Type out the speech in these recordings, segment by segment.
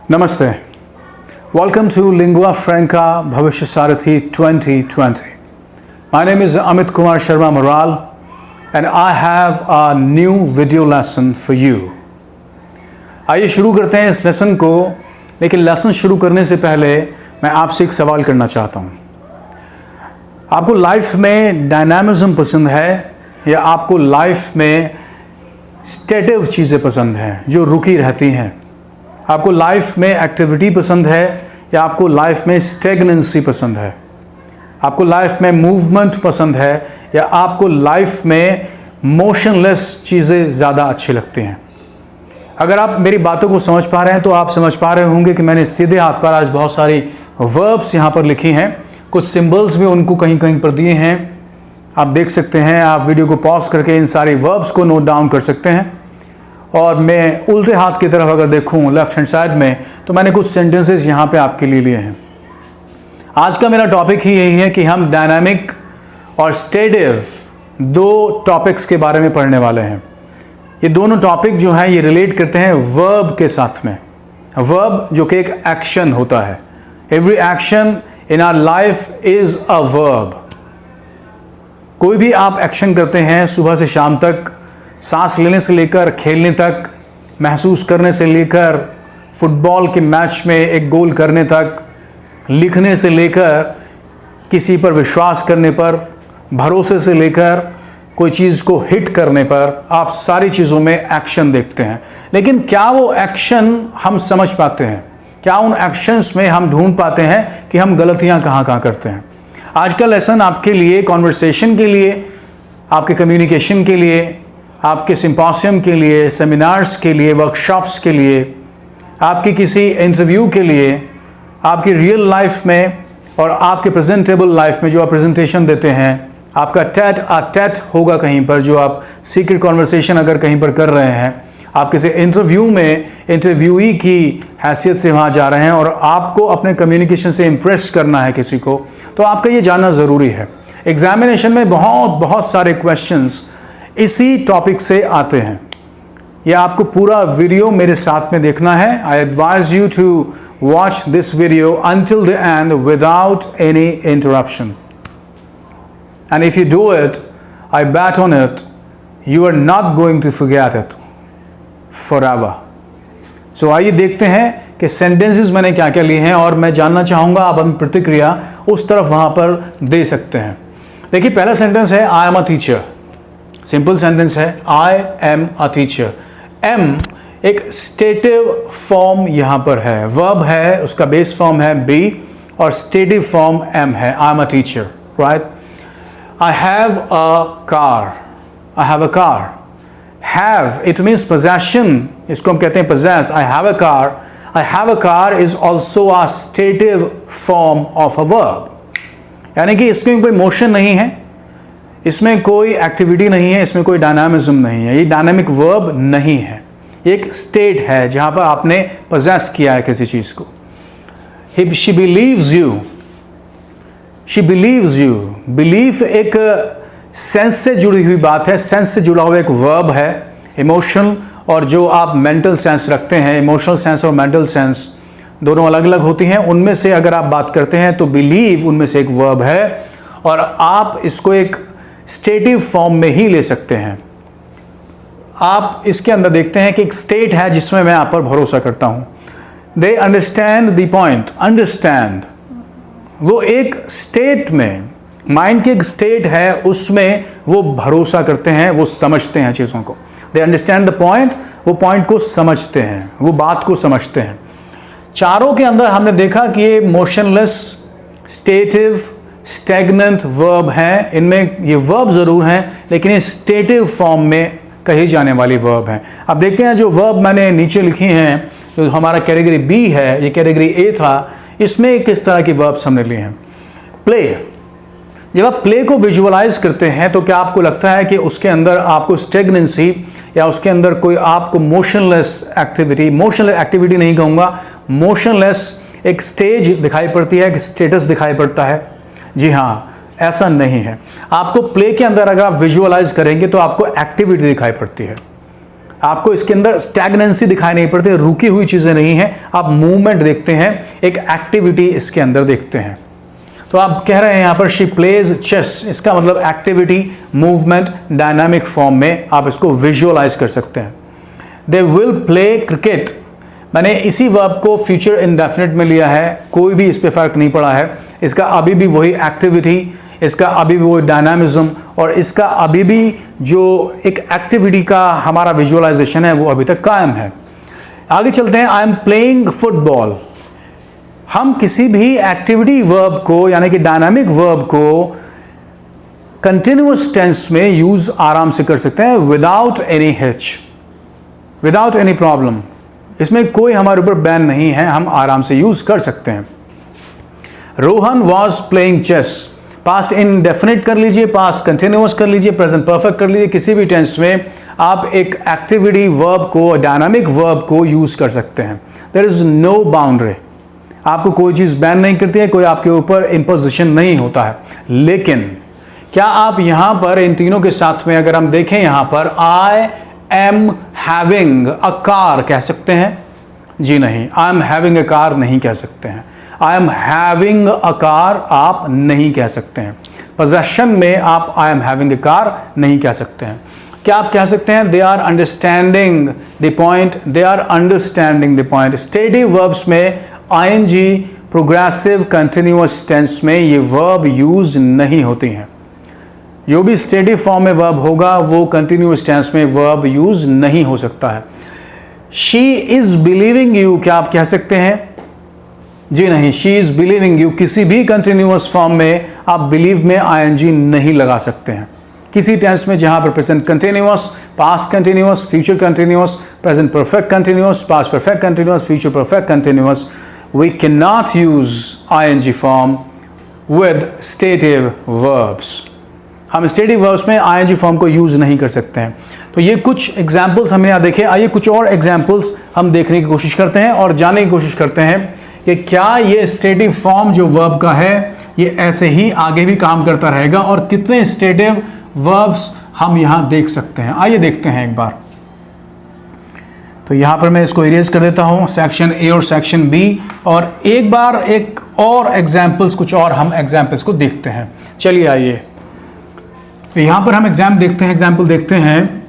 Namaste. Welcome to Lingua Franca Bhavishya Sarathi 2020. My name is Amit Kumar Sharma Moral and I have a new video lesson for you. आइए शुरू करते हैं इस lesson को, लेकिन lesson शुरू करने से पहले मैं आपसे एक सवाल करना चाहता हूँ। आपको लाइफ में डायनामिज्म पसंद है या आपको लाइफ में स्टेटिव चीज़ें पसंद हैं जो रुकी रहती हैं? आपको लाइफ में एक्टिविटी पसंद है या आपको लाइफ में स्टेगनेंसी पसंद है? आपको लाइफ में मूवमेंट पसंद है या आपको लाइफ में मोशनलेस चीज़ें ज़्यादा अच्छी लगती हैं? अगर आप मेरी बातों को समझ पा रहे हैं तो आप समझ पा रहे होंगे कि मैंने सीधे हाथ पर आज बहुत सारी वर्ब्स यहाँ पर लिखी हैं, कुछ सिंबल्स भी उनको कहीं कहीं पर दिए हैं। आप देख सकते हैं, आप वीडियो को पॉज करके इन सारी वर्ब्स को नोट डाउन कर सकते हैं। और मैं उल्टे हाथ की तरफ अगर देखूं लेफ्ट हैंड साइड में, तो मैंने कुछ सेंटेंसेस यहाँ पे आपके लिए हैं। आज का मेरा टॉपिक ही यही है कि हम डायनामिक और स्टेटिव दो टॉपिक्स के बारे में पढ़ने वाले हैं। ये दोनों टॉपिक जो हैं ये रिलेट करते हैं वर्ब के साथ में। वर्ब जो कि एक एक्शन होता है। Every action in our life is a verb. कोई भी आप एक्शन करते हैं सुबह से शाम तक, सांस लेने से लेकर खेलने तक, महसूस करने से लेकर फुटबॉल के मैच में एक गोल करने तक, लिखने से लेकर किसी पर विश्वास करने पर, भरोसे से लेकर कोई चीज़ को हिट करने पर, आप सारी चीज़ों में एक्शन देखते हैं। लेकिन क्या वो एक्शन हम समझ पाते हैं? क्या उन एक्शंस में हम ढूंढ पाते हैं कि हम गलतियां कहाँ कहाँ करते हैं? आज का लेसन आपके लिए कॉन्वर्सेशन के लिए, आपके कम्युनिकेशन के लिए, आपके सिम्पोसियम के लिए, सेमिनार्स के लिए, वर्कशॉप्स के लिए, आपकी किसी इंटरव्यू के लिए, आपकी रियल लाइफ में और आपके प्रेजेंटेबल लाइफ में जो आप प्रेजेंटेशन देते हैं, आपका टेट होगा कहीं पर, जो आप सीक्रेट कॉन्वर्सेशन अगर कहीं पर कर रहे हैं, आप किसी इंटरव्यू में इंटरव्यूई की हैसियत से वहाँ जा रहे हैं और आपको अपने कम्युनिकेशन से इम्प्रेस करना है किसी को, तो आपका ये जानना ज़रूरी है। एग्जामिनेशन में बहुत सारे क्वेश्चंस इसी टॉपिक से आते हैं। यह आपको पूरा वीडियो मेरे साथ में देखना है। I advise you to watch this video until the end without any interruption, and if you do it, I bet on it, you are not going to forget it forever. So आइए देखते हैं कि sentences मैंने क्या क्या लिए हैं और मैं जानना चाहूँगा आप अपनी प्रतिक्रिया उस तरफ वहाँ पर दे सकते हैं। देखिए, पहला सेंटेंस है I am a teacher. Simple sentence है, I am a teacher. Am एक स्टेटिव फॉर्म यहाँ पर है, वर्ब है, उसका बेस फॉर्म है बी और स्टेटिव फॉर्म एम है, I am a teacher, right. I have a car, I have a car. Have it means possession, इसको हम कहते हैं possess. I have a car, I have a car is also a stative form of a verb, यानी कि इसमें कोई motion नहीं है, इसमें कोई एक्टिविटी नहीं है, इसमें कोई डायनामिज्म नहीं है, ये डायनामिक वर्ब नहीं है, एक स्टेट है जहां पर आपने पोजेस किया है किसी चीज को। She beliefs you, she beliefs you. Belief एक सेंस से जुड़ी हुई बात है, सेंस से जुड़ा हुआ एक वर्ब है। इमोशनल और जो आप मेंटल सेंस रखते हैं, इमोशनल सेंस और मेंटल सेंस दोनों अलग अलग होती हैं। उनमें से अगर आप बात करते हैं तो बिलीव उनमें से एक वर्ब है और आप इसको एक स्टेटिव फॉर्म में ही ले सकते हैं। आप इसके अंदर देखते हैं कि एक स्टेट है जिसमें मैं आप पर भरोसा करता हूं। They understand the point, understand वो एक स्टेट में, माइंड की एक स्टेट है, उसमें वो भरोसा करते हैं, वो समझते हैं चीज़ों को। दे अंडरस्टैंड द पॉइंट, वो पॉइंट को समझते हैं, वो बात को समझते हैं। चारों के अंदर हमने देखा कि ये मोशनलेस, स्टेटिव, स्टेगनेंट वर्ब हैं। इनमें ये वर्ब ज़रूर हैं लेकिन ये स्टेटिव फॉर्म में कही जाने वाली वर्ब हैं। अब देखते हैं जो वर्ब मैंने नीचे लिखी हैं, जो हमारा कैटेगरी बी है, ये कैटेगरी ए था, इसमें किस तरह की वर्ब्स हमने लिए हैं। प्ले, जब आप प्ले को विजुअलाइज करते हैं तो क्या आपको लगता है कि उसके अंदर आपको स्टेगनेंसी या उसके अंदर कोई आपको मोशनलेस एक्टिविटी, मोशनलेस एक्टिविटी नहीं कहूँगा, मोशनलेस एक स्टेज दिखाई पड़ती है, एक स्टेटस दिखाई पड़ता है? जी हाँ, ऐसा नहीं है। आपको प्ले के अंदर अगर आप विजुअलाइज करेंगे तो आपको एक्टिविटी दिखाई पड़ती है। आपको इसके अंदर स्टैग्नेंसी दिखाई नहीं पड़ती, रुकी हुई चीज़ें नहीं हैं, आप मूवमेंट देखते हैं, एक एक्टिविटी इसके अंदर देखते हैं। तो आप कह रहे हैं यहाँ पर शी प्लेज चेस, इसका मतलब एक्टिविटी, मूवमेंट, डायनामिक फॉर्म में आप इसको विजुअलाइज कर सकते हैं। दे विल प्ले क्रिकेट, मैंने इसी वर्ब को फ्यूचर इंडेफिनिट में लिया है, कोई भी इस पर फर्क नहीं पड़ा है। इसका अभी भी वही एक्टिविटी, इसका अभी भी वही डायनामिज्म और इसका अभी भी जो एक एक्टिविटी का हमारा विजुअलाइजेशन है वो अभी तक कायम है। आगे चलते हैं। I am playing football. हम किसी भी एक्टिविटी वर्ब को यानी कि डायनामिक वर्ब को कंटिन्यूअस टेंस में यूज आराम से कर सकते हैं without any hitch, without any problem. इसमें कोई हमारे ऊपर बैन नहीं है, हम आराम से यूज कर सकते हैं। Rohan was playing chess, past indefinite कर लीजिए, पास्ट कंटिन्यूअस कर लीजिए, प्रेजेंट परफेक्ट कर लीजिए, किसी भी टेंस में आप एक एक्टिविटी वर्ब को, डायनामिक वर्ब को यूज कर सकते हैं। देयर इज नो बाउंड्री, आपको कोई चीज़ बैन नहीं करती है, कोई आपके ऊपर इम्पोजिशन नहीं होता है। लेकिन क्या आप यहाँ पर इन तीनों के साथ में अगर हम देखें, यहाँ पर I am having a car कह सकते हैं? जी नहीं, I am having a car नहीं कह सकते हैं। I am having a car आप नहीं कह सकते हैं। पोजेशन में आप I am having a car नहीं कह सकते हैं। क्या आप कह सकते हैं they are understanding the point? They are understanding the point. Stative verbs में आईएनजी, प्रोग्रेसिव, कंटिन्यूअस टेंस में ये वर्ब यूज नहीं होती हैं। जो भी स्टेटिव फॉर्म में वर्ब होगा वो कंटिन्यूअस टेंस में वर्ब यूज नहीं हो सकता है। शी इज बिलीविंग यू, क्या आप कह सकते हैं? जी नहीं, शी इज बिलीविंग यू किसी भी कंटिन्यूअस फॉर्म में आप बिलीव में आईएनजी नहीं लगा सकते हैं। किसी टेंस में जहां पर present continuous, past continuous, future continuous, present perfect continuous, past perfect continuous, future perfect continuous, we cannot use ing form with stative verbs। हम stative verbs में ing form को यूज नहीं कर सकते हैं। तो ये कुछ एग्जाम्पल्स हमने यहाँ देखे। आइए कुछ और एग्जाम्पल्स हम देखने की कोशिश करते हैं और जानने की कोशिश करते हैं कि क्या ये स्टेटिव फॉर्म जो वर्ब का है ये ऐसे ही आगे भी काम करता रहेगा और कितने स्टेटिव वर्ब्स हम यहाँ देख सकते हैं। आइए देखते हैं एक बार। तो यहाँ पर मैं इसको इरेज कर देता हूँ, सेक्शन ए और सेक्शन बी, और एक बार एक और एग्जाम्पल्स, कुछ और हम एग्जाम्पल्स को देखते हैं। चलिए आइए, तो यहाँ पर हम एग्जाम्पल देखते हैं।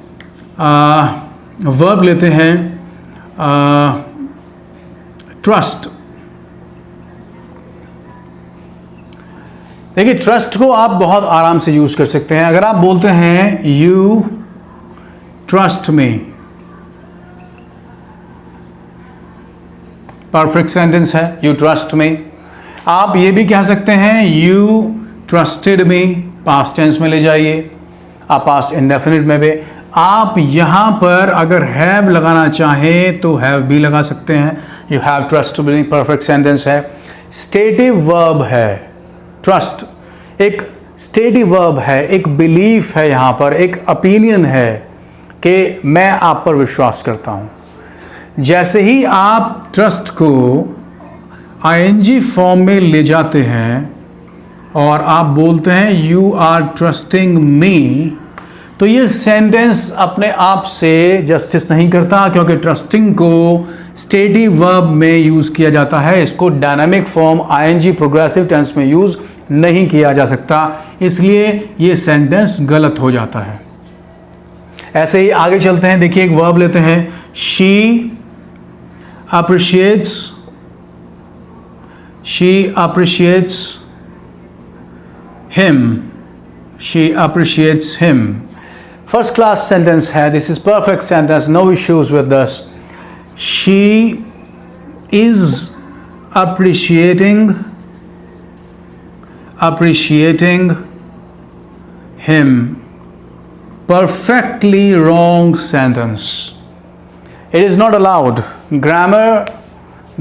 वर्ब लेते हैं ट्रस्ट। देखिए, ट्रस्ट को आप बहुत आराम से यूज कर सकते हैं। अगर आप बोलते हैं you trust me, perfect sentence है, यू ट्रस्ट मी। आप ये भी कह सकते हैं you trusted me, past tense में ले जाइए, आप पास्ट इंडेफिनिट में भी। आप यहाँ पर अगर हैव लगाना चाहें तो हैव भी लगा सकते हैं, you have trusted me, perfect sentence है। स्टेटिव वर्ब है ट्रस्ट, एक स्टेटिव वर्ब है, एक बिलीफ है, यहाँ पर एक ओपिनियन है कि मैं आप पर विश्वास करता हूँ। जैसे ही आप ट्रस्ट को आईएनजी फॉर्म में ले जाते हैं और आप बोलते हैं यू आर ट्रस्टिंग मी, तो ये सेंटेंस अपने आप से जस्टिस नहीं करता, क्योंकि ट्रस्टिंग को स्टेटिव वर्ब में यूज़ किया जाता है। इसको dynamic form ING progressive tense में यूज़ नहीं किया जा सकता, इसलिए ये सेंटेंस गलत हो जाता है। ऐसे ही आगे चलते हैं। देखिए, एक वर्ब लेते हैं, she appreciates him, she appreciates him। First class sentence है, this is perfect sentence, no issues with this। She is appreciating him, perfectly wrong sentence। It is not allowed, grammar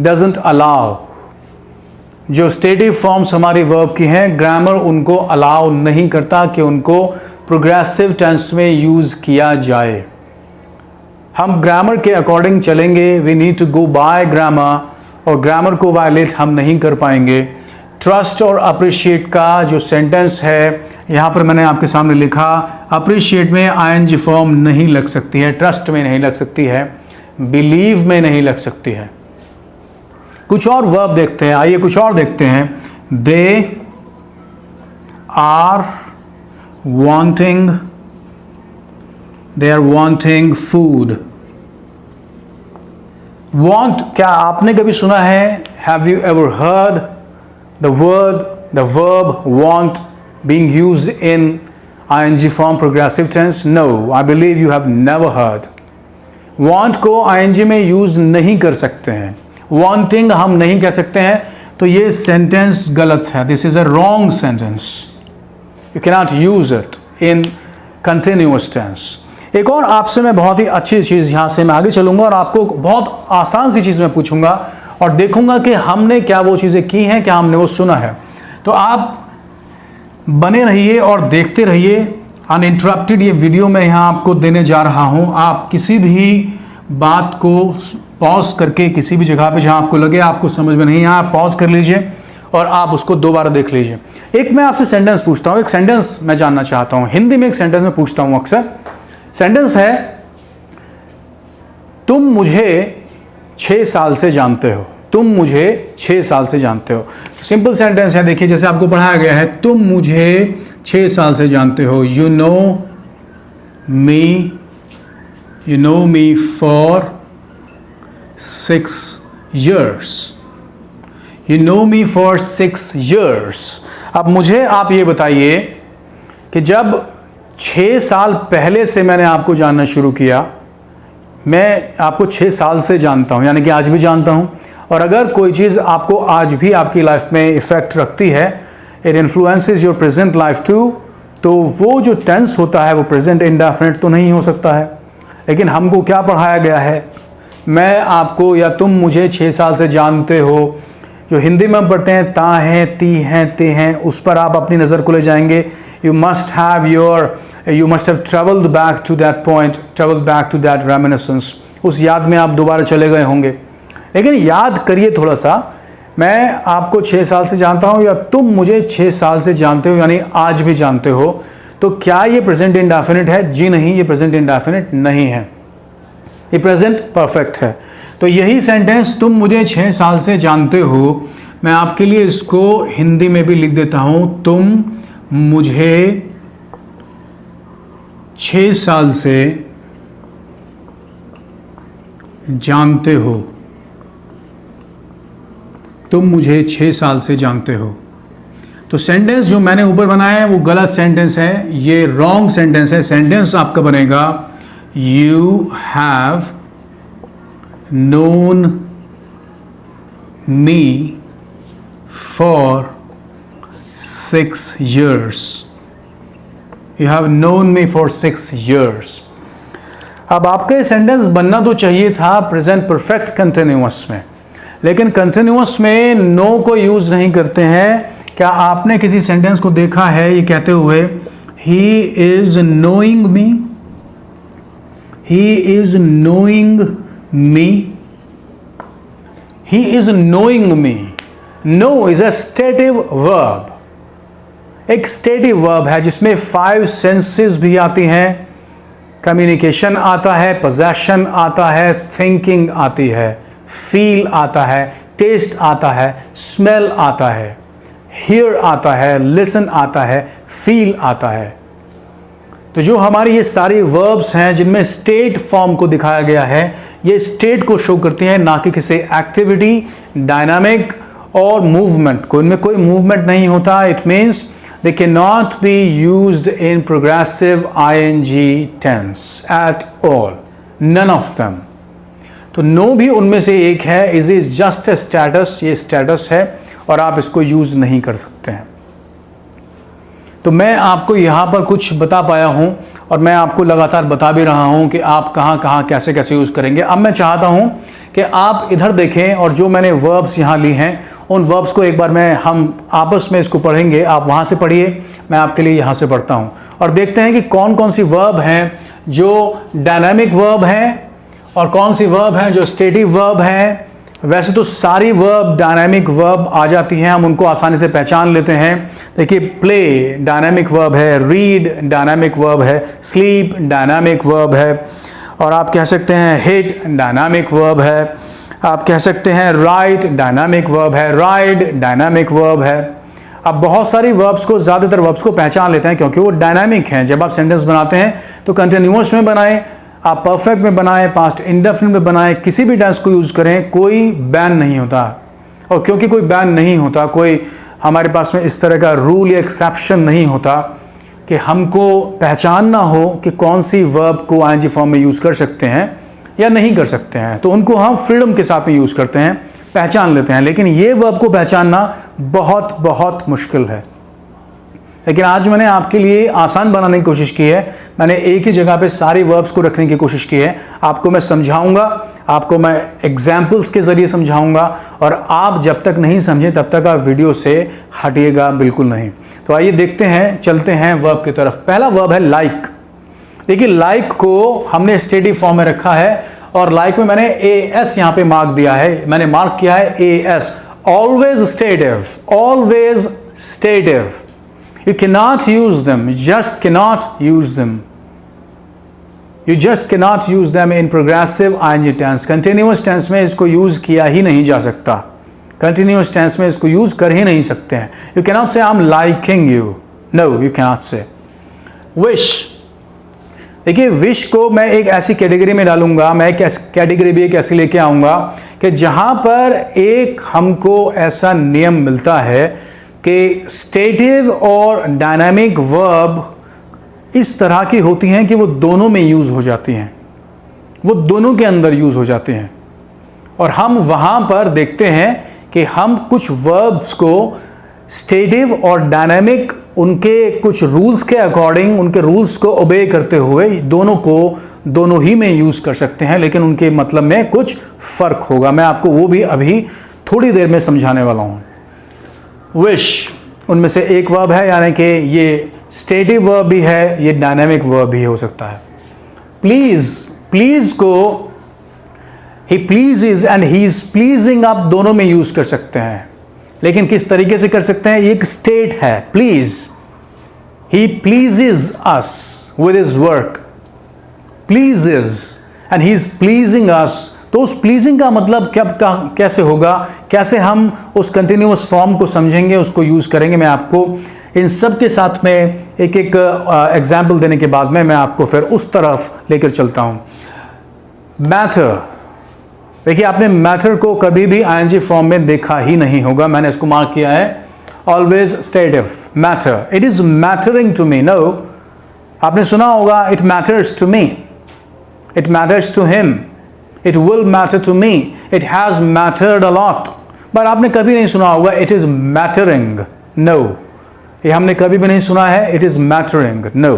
doesn't allow। जो stative forms हमारी verb की हैं, grammar उनको allow नहीं करता कि उनको प्रोग्रेसिव टेंस में यूज़ किया जाए। हम ग्रामर के अकॉर्डिंग चलेंगे, we need to go by grammar, और ग्रामर को वायलेट हम नहीं कर पाएंगे। ट्रस्ट और अप्रिशिएट का जो सेंटेंस है, यहाँ पर मैंने आपके सामने लिखा, अप्रिशिएट में आईएनजी फॉर्म नहीं लग सकती है, ट्रस्ट में नहीं लग सकती है, बिलीव में नहीं लग सकती है। कुछ और वर्ब देखते हैं, आइए कुछ और देखते हैं। They are wanting food. want, क्या आपने कभी सुना है, have you ever heard the verb want being used in ing form progressive tense? No, I believe you have never heard. want को ing में यूज नहीं कर सकते हैं, wanting हम नहीं कह सकते हैं, तो ये सेंटेंस गलत है। This is a wrong sentence, you cannot use it in continuous tense. एक और आपसे मैं बहुत ही अच्छी चीज़, यहाँ से मैं आगे चलूँगा और आपको बहुत आसान सी चीज़ मैं पूछूंगा और देखूंगा कि हमने क्या वो चीज़ें की हैं, क्या हमने वो सुना है। तो आप बने रहिए और देखते रहिए अनइंटरप्टेड। ये वीडियो मैं यहाँ आपको देने जा रहा हूँ। आप किसी भी बात को पॉज करके, किसी भी जगह पे जहाँ आपको लगे आपको समझ में नहीं आया, आप पॉज कर लीजिए और आप उसको दोबारा देख लीजिए। एक मैं आपसे सेंटेंस पूछता हूँ, एक सेंटेंस मैं जानना चाहता हूँ। हिंदी में एक सेंटेंस मैं पूछता हूँ अक्सर। सेंटेंस है, तुम मुझे 6 साल से जानते हो। तुम मुझे 6 साल से जानते हो। सिंपल सेंटेंस है, देखिए जैसे आपको पढ़ाया गया है, तुम मुझे 6 साल से जानते हो। You know me for 6 years। You know me for 6 years। अब मुझे आप ये बताइए कि जब 6 साल पहले से मैंने आपको जानना शुरू किया, मैं आपको 6 साल से जानता हूँ, यानी कि आज भी जानता हूँ। और अगर कोई चीज़ आपको आज भी आपकी लाइफ में इफ़ेक्ट रखती है, it influences your present life too, तो वो जो टेंस होता है वो प्रेजेंट इंडेफिनिट तो नहीं हो सकता है। लेकिन हमको क्या पढ़ाया गया है, मैं आपको या तुम मुझे 6 साल से जानते हो, जो हिंदी में हम पढ़ते हैं ता हैं, ती हैं, ते हैं, उस पर आप अपनी नज़र को ले जाएंगे। You must have travelled back to that point, travelled back to that reminiscence. उस याद में आप दोबारा चले गए होंगे। लेकिन याद करिए थोड़ा सा, मैं आपको 6 साल से जानता हूँ या तुम मुझे 6 साल से जानते हो, यानी आज भी जानते हो, तो क्या ये प्रेजेंट इंडेफिनिट है? जी नहीं, ये प्रेजेंट इंडेफिनिट नहीं है, ये प्रेजेंट परफेक्ट है। तो यही सेंटेंस, तुम मुझे 6 साल से जानते हो, मैं आपके लिए इसको हिंदी में भी लिख देता हूँ। तुम मुझे 6 साल से जानते हो। तुम मुझे 6 साल से जानते हो। तो सेंटेंस जो मैंने ऊपर बनाया है वो गलत सेंटेंस है, ये रॉन्ग सेंटेंस है। सेंटेंस आपका बनेगा, you have known me for 6 years। You have known me for 6 years। अब आपका ये सेंटेंस बनना तो चाहिए था प्रेजेंट परफेक्ट कंटिन्यूअस में, लेकिन कंटिन्यूअस में नो को यूज नहीं करते हैं। क्या आपने किसी सेंटेंस को देखा है ये कहते हुए, he is knowing me, he is knowing me, he is knowing me. Know is a stative verb, एक स्टेटिव वर्ब है जिसमें 5 सेंसेस भी आती हैं। कम्युनिकेशन आता है, पोजेशन आता है, थिंकिंग आती है, फील आता है, टेस्ट आता है, स्मेल आता है, हियर आता है, लिसन आता है, फील आता है। तो जो हमारी ये सारी वर्ब्स हैं जिनमें स्टेट फॉर्म को दिखाया गया है, ये स्टेट को शो करती हैं, ना कि किसी एक्टिविटी, डायनामिक और मूवमेंट को। इनमें कोई मूवमेंट नहीं होता। It means they cannot be used in progressive ing tense at all, none of them। तो नो भी उनमें से एक है। Is is just a status, ये स्टेटस है और आप इसको यूज नहीं कर सकते हैं। तो मैं आपको यहाँ पर कुछ बता पाया हूँ और मैं आपको लगातार बता भी रहा हूँ कि आप कहाँ कहाँ कैसे कैसे यूज़ करेंगे। अब मैं चाहता हूँ कि आप इधर देखें और जो मैंने वर्ब्स यहाँ ली हैं उन वर्ब्स को एक बार हम आपस में इसको पढ़ेंगे। आप वहाँ से पढ़िए, मैं आपके लिए यहाँ से पढ़ता हूँ और देखते हैं कि कौन कौन सी वर्ब हैं जो डायनामिक वर्ब हैं और कौन सी वर्ब हैं जो स्टेटिव वर्ब हैं। वैसे तो सारी वर्ब डायनामिक वर्ब आ जाती हैं, हम उनको आसानी से पहचान लेते हैं। देखिए, प्ले डायनामिक वर्ब है, रीड डायनामिक वर्ब है, स्लीप डायनामिक वर्ब है, और आप कह सकते हैं हिट डायनामिक वर्ब है, आप कह सकते हैं राइट डायनामिक वर्ब है, राइड डायनामिक वर्ब है। अब बहुत सारी वर्ब्स को, ज़्यादातर वर्ब्स को पहचान लेते हैं क्योंकि वो डायनामिक हैं। जब आप सेंटेंस बनाते हैं तो कंटिन्यूअस में बनाएं, आप परफेक्ट में बनाएं, पास्ट इंडेफिनिट में बनाएं, किसी भी टेंस को यूज़ करें, कोई बैन नहीं होता। और क्योंकि कोई बैन नहीं होता, कोई हमारे पास में इस तरह का रूल या एक्सेप्शन नहीं होता कि हमको पहचानना हो कि कौन सी वर्ब को आईएनजी फॉर्म में यूज़ कर सकते हैं या नहीं कर सकते हैं, तो उनको हम फ्रीडम के साथ में यूज़ करते हैं, पहचान लेते हैं। लेकिन ये वर्ब को पहचानना बहुत बहुत मुश्किल है। लेकिन आज मैंने आपके लिए आसान बनाने की कोशिश की है। मैंने एक ही जगह पे सारी वर्ब्स को रखने की कोशिश की है। आपको मैं समझाऊंगा, आपको मैं एग्जाम्पल्स के ज़रिए समझाऊंगा, और आप जब तक नहीं समझें तब तक आप वीडियो से हटिएगा बिल्कुल नहीं। तो आइए देखते हैं, चलते हैं वर्ब की तरफ। पहला वर्ब है लाइक। देखिए, लाइक को हमने स्टेटिव फॉर्म में रखा है, और लाइक में मैंने AS यहाँ पे मार्क दिया है, मैंने मार्क किया है AS, always stative, always stative. You cannot use them, you just cannot use them. You just cannot use them in progressive ing tense. Continuous tense में इसको यूज किया ही नहीं जा सकता, continuous tense में इसको यूज कर ही नहीं सकते हैं। You cannot say I'm liking you. No, you cannot say. Wish. देखिए, विश को मैं एक ऐसी कैटेगरी में डालूंगा, मैं एक कैटेगरी भी एक ऐसी लेके आऊंगा कि जहां पर एक हमको ऐसा नियम मिलता है कि स्टेटिव और डायनामिक वर्ब इस तरह की होती हैं कि वो दोनों में यूज़ हो जाती हैं, वो दोनों के अंदर यूज़ हो जाती हैं। और हम वहाँ पर देखते हैं कि हम कुछ वर्ब्स को स्टेटिव और डायनामिक, उनके कुछ रूल्स के अकॉर्डिंग, उनके रूल्स को ओबे करते हुए दोनों को दोनों ही में यूज़ कर सकते हैं, लेकिन उनके मतलब में कुछ फ़र्क होगा। मैं आपको वो भी अभी थोड़ी देर में समझाने वाला हूँ। विश उनमें से एक वर्ब है, यानी कि ये स्टेटिव वर्ब भी है, ये डायनामिक वर्ब भी हो सकता है। प्लीज, प्लीज को he pleases and he is pleasing आप दोनों में यूज कर सकते हैं, लेकिन किस तरीके से कर सकते हैं? ये एक स्टेट है, please. He pleases us with his work, pleases and he is pleasing us. तो उस प्लीजिंग का मतलब कैसे होगा, कैसे हम उस कंटिन्यूअस फॉर्म को समझेंगे, उसको यूज़ करेंगे, मैं आपको इन सब के साथ में एक एक एग्जाम्पल देने के बाद में मैं आपको फिर उस तरफ लेकर चलता हूँ। मैटर, देखिए, आपने मैटर को कभी भी आईएनजी फॉर्म में देखा ही नहीं होगा, मैंने इसको मार्क किया है always stative. Matter, it is mattering to me. No, आपने सुना होगा it matters to me, it matters to him, it will matter to me, it has mattered a lot, but आपने कभी नहीं सुना होगा it is mattering. No, ये हमने कभी भी नहीं सुना है it is mattering. No.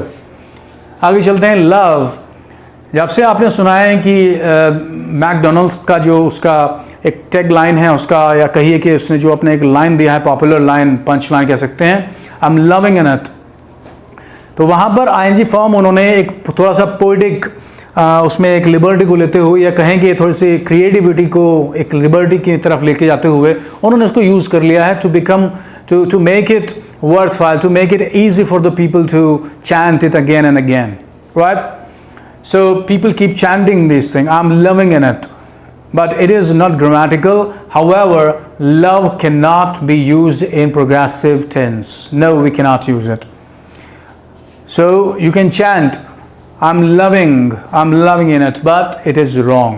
आगे चलते हैं। लव, जब से आपने सुना है कि मैकडोनल्ड्स का जो उसका एक टैग लाइन है उसका, या कहिए कि उसने जो अपने एक लाइन दिया है, पॉपुलर लाइन, पंच लाइन कह सकते हैं, I am loving in it, तो वहाँ पर आईएनजी फॉर्म उन्होंने एक थोड़ा सा पोएटिक उसमें एक लिबर्टी को लेते हुए, या कहें कि थोड़ी सी क्रिएटिविटी को एक लिबर्टी की तरफ लेके जाते हुए उन्होंने इसको यूज़ कर लिया है to become to make it worthwhile, to make it easy for the people to chant it again and again, right? So people keep chanting this thing, I'm loving in it, but it is not grammatical. However, love cannot be used in progressive tense. No, we cannot use it. So you can chant I'm loving in it, but it is wrong.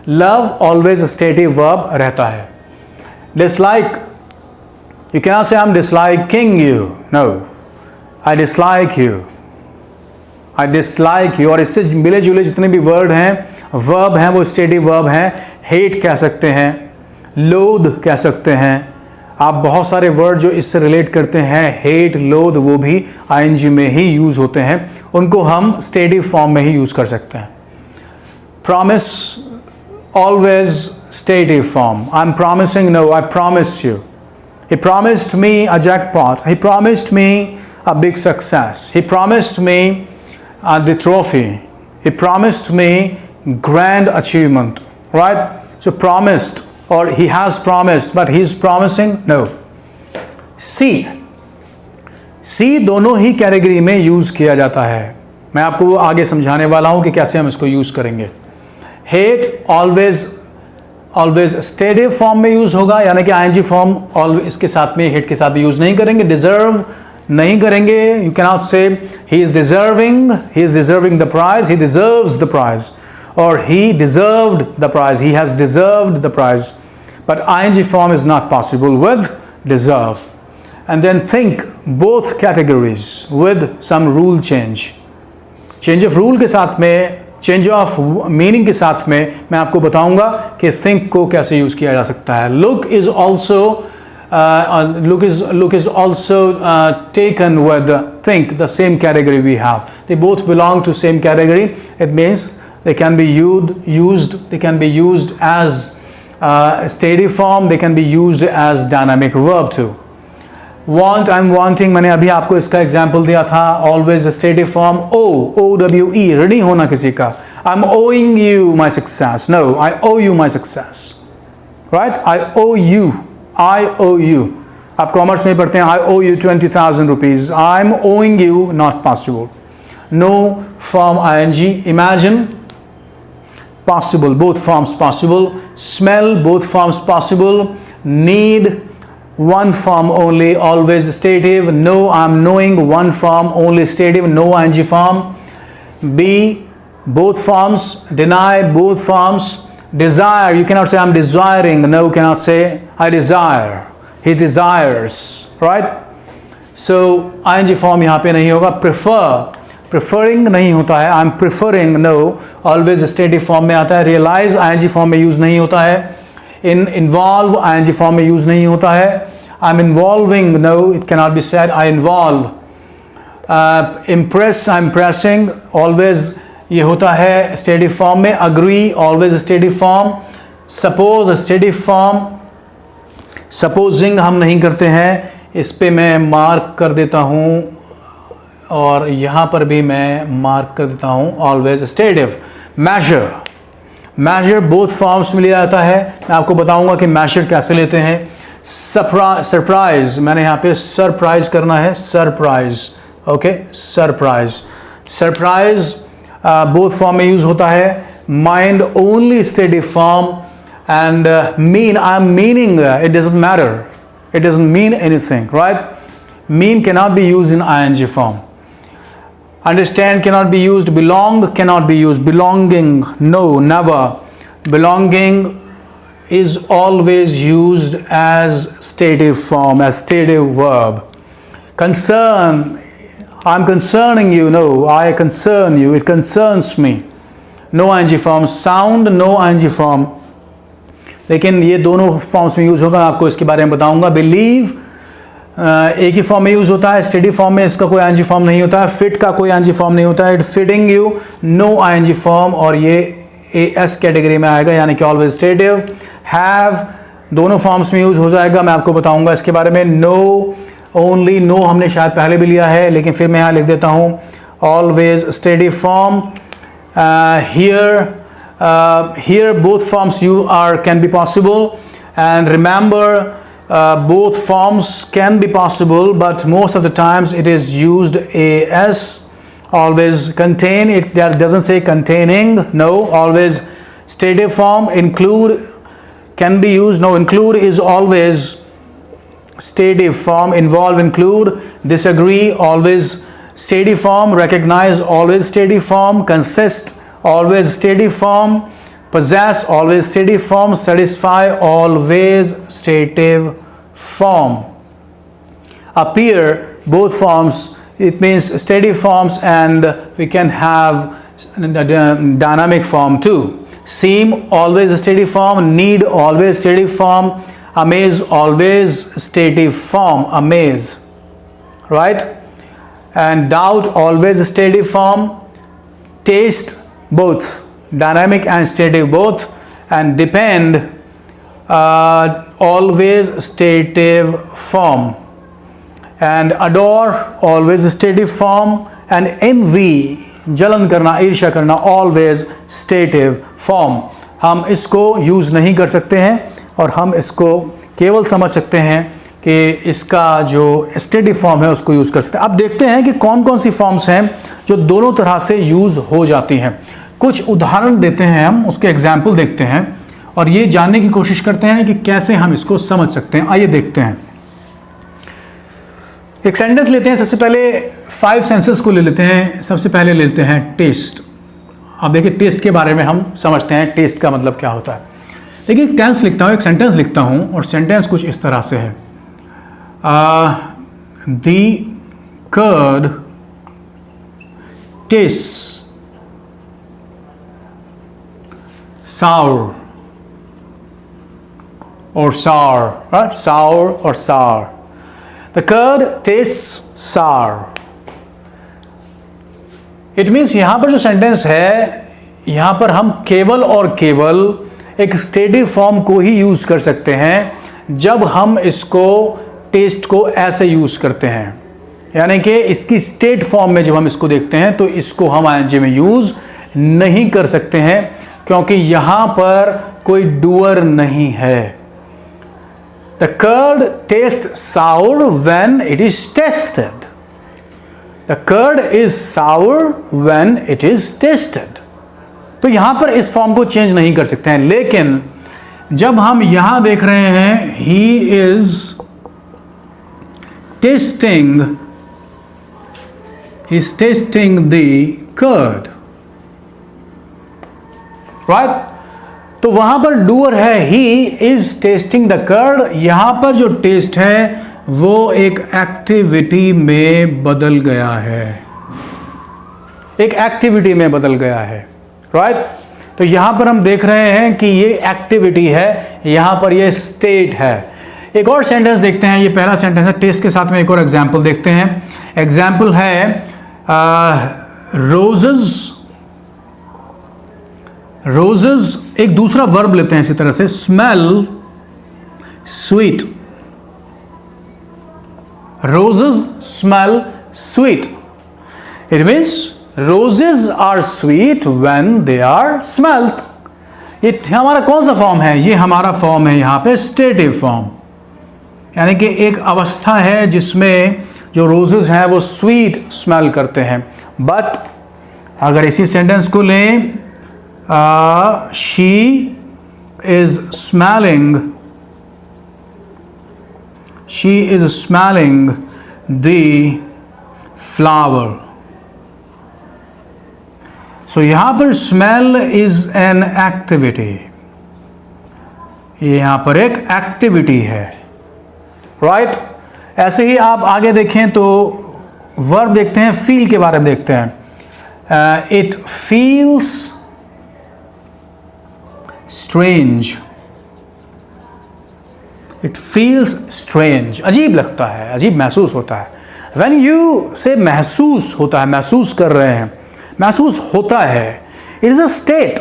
Love always a stative verb रहता है. Dislike, you cannot say I'm disliking you. No, I dislike you. I dislike you. और इससे मिले जुले जितने भी word हैं, verb हैं, वो स्टेटिव वर्ब हैं. Hate कह सकते हैं, loathe कह सकते हैं. आप बहुत सारे वर्ड जो इससे रिलेट करते हैं, हेट, लोथ, वो भी आईएनजी में ही यूज़ होते हैं, उनको हम स्टेटिव फॉर्म में ही यूज़ कर सकते हैं. Promise, always stative form. I am promising, no, I promise you. He promised me a jackpot, he promised me a big success, he promised me the trophy, he promised me grand achievement, right? So promised, or he has promised but he is promising, no. C दोनों ही category में use किया जाता है. मैं आपको आगे समझाने वाला हूं कि कैसे हम इसको यूज करेंगे. हेट ऑलवेज स्टेटिव फॉर्म में यूज होगा, यानी कि आईएनजी फॉर्म ऑलवेज इसके साथ में हेट के साथ भी यूज नहीं करेंगे. डिजर्व नहीं करेंगे. You can not say he is deserving the prize, he deserves the prize, or he deserved the prize, he has deserved the prize. But ing form is not possible with deserve. And then think both categories with some rule change. Change of rule के साथ में, change of meaning के साथ में मैं आपको बताऊंगा कि think को कैसे यूज किया जा सकता है. Look is also taken with think, the same category we have. They both belong to same category. It means they can be used as stative form, they can be used as dynamic verb too. Want, I'm wanting, मैंने अभी आपको इसका example दिया था. Always stative form, OWE, ऋणी होना किसी का. I'm owing you my success. No, I owe you my success. Right? I owe you. आप कॉमर्स में पढ़ते हैं, I owe you 20,000 rupees. I'm owing you, not possible. No form ing. Imagine, possible, both forms possible. Smell, both forms possible. Need, one form only, always stative. Know, I'm knowing, one form only stative, no ing form. Be, both forms. Deny, both forms. Desire, you cannot say I'm desiring. No, you cannot say I desire. He desires, right? So ing form यहाँ पे नहीं होगा. Preferring नहीं होता है. I am preferring, no, always stative form में आता है. रियलाइज आईएनजी फॉर्म में यूज नहीं होता है. इन्वॉल्व आईएनजी फॉर्म में यूज नहीं होता है. I am involving, no, it can not be said I involve. Impress, I am pressing, always ये होता है स्टेटिव फॉर्म में. Agree, always stative form. Suppose, stative form. Supposing हम नहीं करते हैं. इस पे मैं मार्क कर देता हूँ और यहाँ पर भी मैं मार्क कर देता हूँ always stative. Measure both forms में लिया जाता है. मैं आपको बताऊँगा कि मैजर कैसे लेते हैं. सरप्राइज, मैंने यहाँ पे सरप्राइज करना है. Surprise, okay, surprise both form में यूज होता है. Mind, only stative form. And mean, I am meaning, it doesn't matter, it doesn't mean anything, right? Mean cannot be use in ING form. Understand cannot be used. Belong cannot be used. Belonging, no, never. Belonging is always used as stative form, as stative verb. Concern, I'm concerning you. No, I concern you. It concerns me. No ing form. Sound, no ing form. लेकिन ये दोनों forms में use होगा. आपको इसके बारे में बताऊंगा. Believe एक ही फॉर्म में यूज होता है. स्टेटिव फॉर्म में इसका कोई आईएनजी फॉर्म नहीं होता है. फिट का कोई आईएनजी फॉर्म नहीं होता है. Fitting you, no ING form, और ये एस कैटेगरी में आएगा, यानी कि ऑलवेज स्टेटिव. हैव दोनों फॉर्म्स में यूज हो जाएगा. मैं आपको बताऊंगा इसके बारे में. नो ओनली, नो हमने शायद पहले भी लिया है, लेकिन फिर मैं यहाँ लिख देता हूँ always stative form. Here both forms can be possible. And remember, both forms can be possible, but most of the times it is used as. Always contain, it doesn't say containing, no, always stative form. Include can be used, no, include is always stative form. Involve, include. Disagree, always stative form. Recognize, always stative form. Consist, always stative form. Possess, always stative form. Satisfy, always stative form. Appear, both forms, it means stative forms, and we can have dynamic form too. Seem, always stative form. Need, always stative form. Amaze, always stative form. Amaze, right? And doubt, always stative form. Taste, both dynamic and stative both. And depend, always stative form. And adore, always stative form. And envy, जलन करना, ईर्ष्या करना, always stative form. हम इसको use नहीं कर सकते हैं और हम इसको केवल समझ सकते हैं कि इसका जो स्टेडी फॉर्म है उसको यूज़ कर सकते हैं। अब देखते हैं कि कौन कौन सी फॉर्म्स हैं जो दोनों तरह से यूज़ हो जाती हैं। कुछ उदाहरण देते हैं, हम उसके एग्जाम्पल देखते हैं और ये जानने की कोशिश करते हैं कि कैसे हम इसको समझ सकते हैं। आइए देखते हैं। एक सेंटेंस लेते हैं। सबसे पहले 5 सेंसेस को ले लेते हैं। सबसे पहले लेते हैं टेस्ट। अब देखिए टेस्ट के बारे में हम समझते हैं, टेस्ट का मतलब क्या होता है। देखिए एक टेंस लिखता हूँ, एक सेंटेंस लिखता हूँ और सेंटेंस कुछ इस तरह से है। The curd tastes sour or sour, right? Sour or sour. The curd tastes sour. It means यहां पर जो सेंटेंस है, यहां पर हम केवल और केवल एक स्टेडी फॉर्म को ही यूज कर सकते हैं जब हम इसको टेस्ट को ऐसे यूज करते हैं, यानी कि इसकी स्टेट फॉर्म में जब हम इसको देखते हैं तो इसको हम आईएनजी में यूज नहीं कर सकते हैं क्योंकि यहां पर कोई डूअर नहीं है। The curd taste sour when it is tested. The curd is sour when it is tested. तो यहां पर इस फॉर्म को चेंज नहीं कर सकते हैं, लेकिन जब हम यहां देख रहे हैं he is testing, he's tasting the curd, right? तो वहां पर डूअर है, he is tasting the curd। यहां पर जो टेस्ट है वो एक एक्टिविटी में बदल गया है, एक एक्टिविटी में बदल गया है, right? तो यहां पर हम देख रहे हैं कि ये एक्टिविटी है, यहां पर ये स्टेट है। एक और सेंटेंस देखते हैं। ये पहला सेंटेंस है, टेस्ट के साथ में एक और एग्जाम्पल देखते हैं। एग्जाम्पल है रोजेस। रोजेस एक दूसरा वर्ब लेते हैं इसी तरह से, smell sweet. Roses smell sweet. It means roses are sweet when they are smelled. ये हमारा कौन सा फॉर्म है? ये हमारा फॉर्म है यहाँ पे स्टेटिव फॉर्म, यानी कि एक अवस्था है जिसमें जो रोजेस हैं वो स्वीट स्मेल करते हैं। बट अगर इसी सेंटेंस को लें, she is smelling, she is smelling the flower. So यहां पर स्मेल इज एन एक्टिविटी, ये यहां पर एक एक्टिविटी है, राइट? ऐसे ही आप आगे देखें तो वर्ब देखते हैं, फील के बारे में देखते हैं। It feels strange. It feels strange, अजीब लगता है, अजीब महसूस होता है। व्हेन यू से महसूस होता है, महसूस कर रहे हैं, महसूस होता है, it is a state,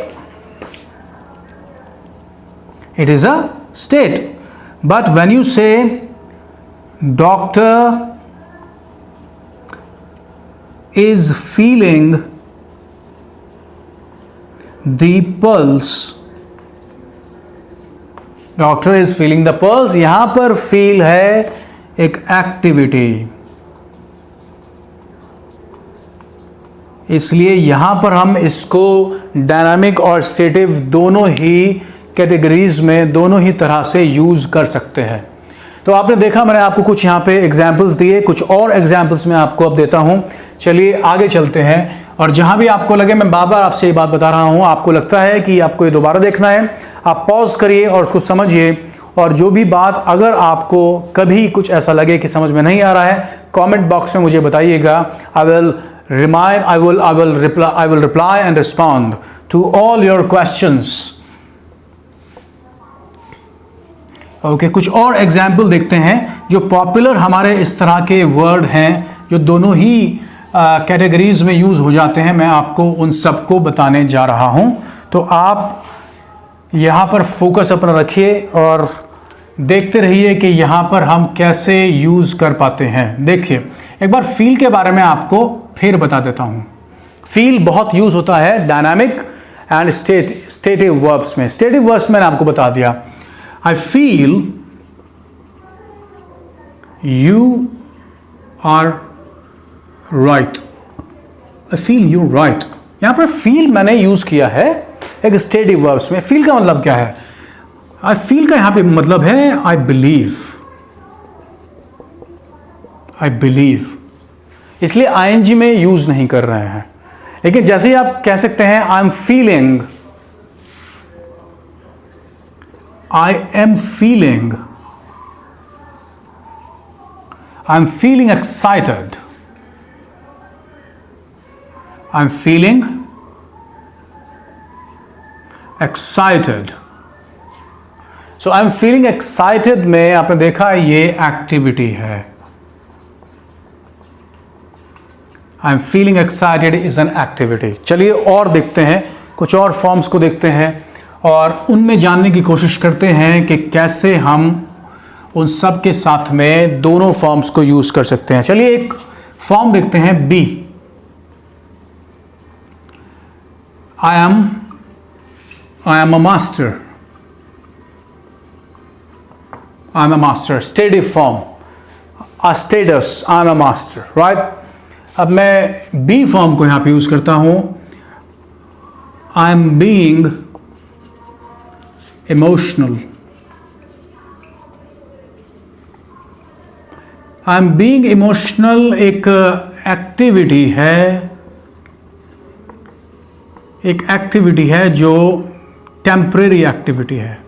it is a state. But when you से doctor is feeling the pulse, doctor is feeling the pulse, यहां पर फील है एक एक्टिविटी, इसलिए यहां पर हम इसको डायनामिक और स्टेटिव दोनों ही कैटेगरीज में, दोनों ही तरह से यूज कर सकते हैं। तो आपने देखा, मैंने आपको कुछ यहाँ पे एग्जाम्पल्स दिए, कुछ और एग्जाम्पल्स मैं आपको अब देता हूँ। चलिए आगे चलते हैं, और जहाँ भी आपको लगे, मैं बार बार आपसे ये बात बता रहा हूँ, आपको लगता है कि आपको ये दोबारा देखना है, आप पॉज करिए और उसको समझिए। और जो भी बात अगर आपको कभी कुछ ऐसा लगे कि समझ में नहीं आ रहा है, कमेंट बॉक्स में मुझे बताइएगा। I will reply and respond to all your questions. Okay, कुछ और एग्जाम्पल देखते हैं जो पॉपुलर हमारे इस तरह के वर्ड हैं जो दोनों ही कैटेगरीज में यूज़ हो जाते हैं। मैं आपको उन सबको बताने जा रहा हूं, तो आप यहाँ पर फोकस अपना रखिए और देखते रहिए कि यहाँ पर हम कैसे यूज़ कर पाते हैं। देखिए, एक बार फील के बारे में आपको फिर बता देता हूँ। फील बहुत यूज़ होता है डायनामिक एंड स्टेटिव वर्ब्स में। स्टेटिव वर्ब्स मैंने आपको बता दिया। I feel you are right. I feel you right. यहां पर फील मैंने यूज किया है एक स्टेडी वर्ब्स में। फील का मतलब क्या है? आई फील का यहां पे मतलब है आई बिलीव। आई बिलीव, इसलिए आईएनजी में यूज नहीं कर रहे हैं। लेकिन जैसे ही आप कह सकते हैं I am feeling, I am feeling, I am feeling excited, I am feeling excited. So I am feeling excited में आपने देखा ये एक्टिविटी है। I am feeling excited is an activity. चलिए और देखते हैं, कुछ और फॉर्म्स को देखते हैं और उनमें जानने की कोशिश करते हैं कि कैसे हम उन सब के साथ में दोनों फॉर्म्स को यूज कर सकते हैं। चलिए एक फॉर्म देखते हैं, be. I am a master. I am a master, steady form, a status, I am a master, right. अब मैं बी फॉर्म को यहां पे यूज करता हूं, I am being emotional. I am being emotional एक एक्टिविटी है, एक एक्टिविटी है जो टेम्परेरी एक्टिविटी है।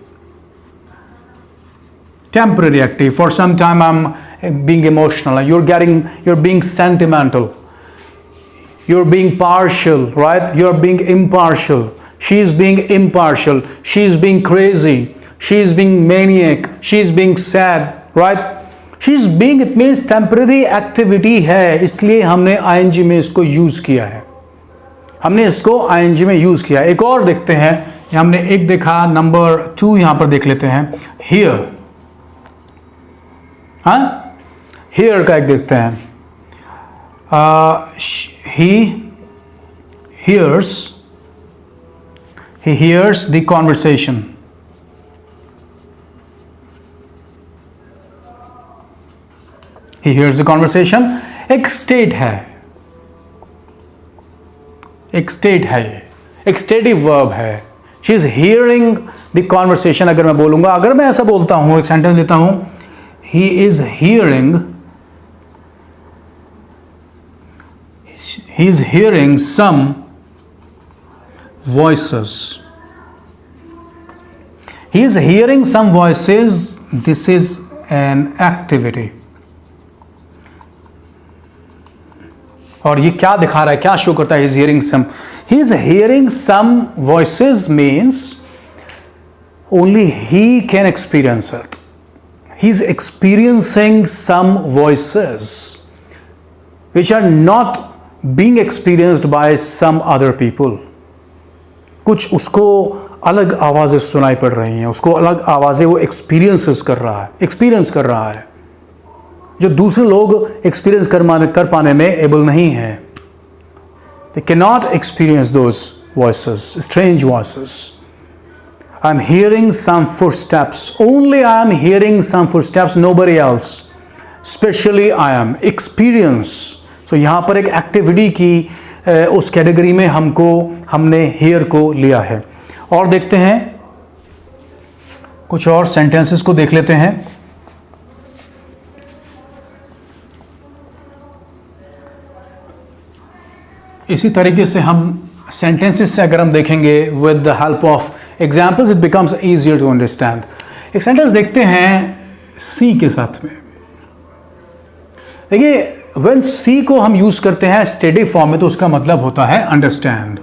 Temporary activity, for some time I am being emotional, you're being sentimental, you're being partial, right? You're being impartial, she is being impartial, she is being crazy, she is being maniac, she is being sad, right? she is being, it means temporary activity है, इसलिए हमने ing में इसको use किया है। हमने इसको ing में यूज किया। एक और देखते हैं, हमने एक देखा, नंबर 2 यहां पर देख लेते हैं, here। हाँ, here का एक देखते हैं, he hears the conversation। he hears the conversation एक स्टेट है, एक स्टेट है, एक स्टेटिव वर्ब है। She is hearing the conversation. अगर मैं बोलूंगा, अगर मैं ऐसा बोलता हूं, एक सेंटेंस लेता हूं, he is hearing some voices. He is hearing some voices, this is an activity. और ये क्या दिखा रहा है, क्या शो करता है? He is hearing some voices means only he can experience it. He is experiencing some voices which are not being experienced by some other people. कुछ उसको अलग आवाजें सुनाई पड़ रही हैं, उसको अलग आवाजें वो एक्सपीरियंस कर रहा है जो दूसरे लोग एक्सपीरियंस कर पाने में एबल नहीं है। They cannot experience those voices, strange voices. I am hearing some footsteps. Only I am hearing some footsteps, nobody else. Especially I am experience. So यहाँ पर एक एक्टिविटी की उस कैटेगरी में हमने hear को लिया है। और देखते हैं, कुछ और सेंटेंसेस को देख लेते हैं। इसी तरीके से हम सेंटेंसेस से अगर हम देखेंगे with the help of examples, it becomes easier to understand. एक सेंटेंस देखते हैं सी के साथ में। देखिए, व्हेन सी को हम यूज करते हैं स्टेडी फॉर्म में तो उसका मतलब होता है अंडरस्टैंड।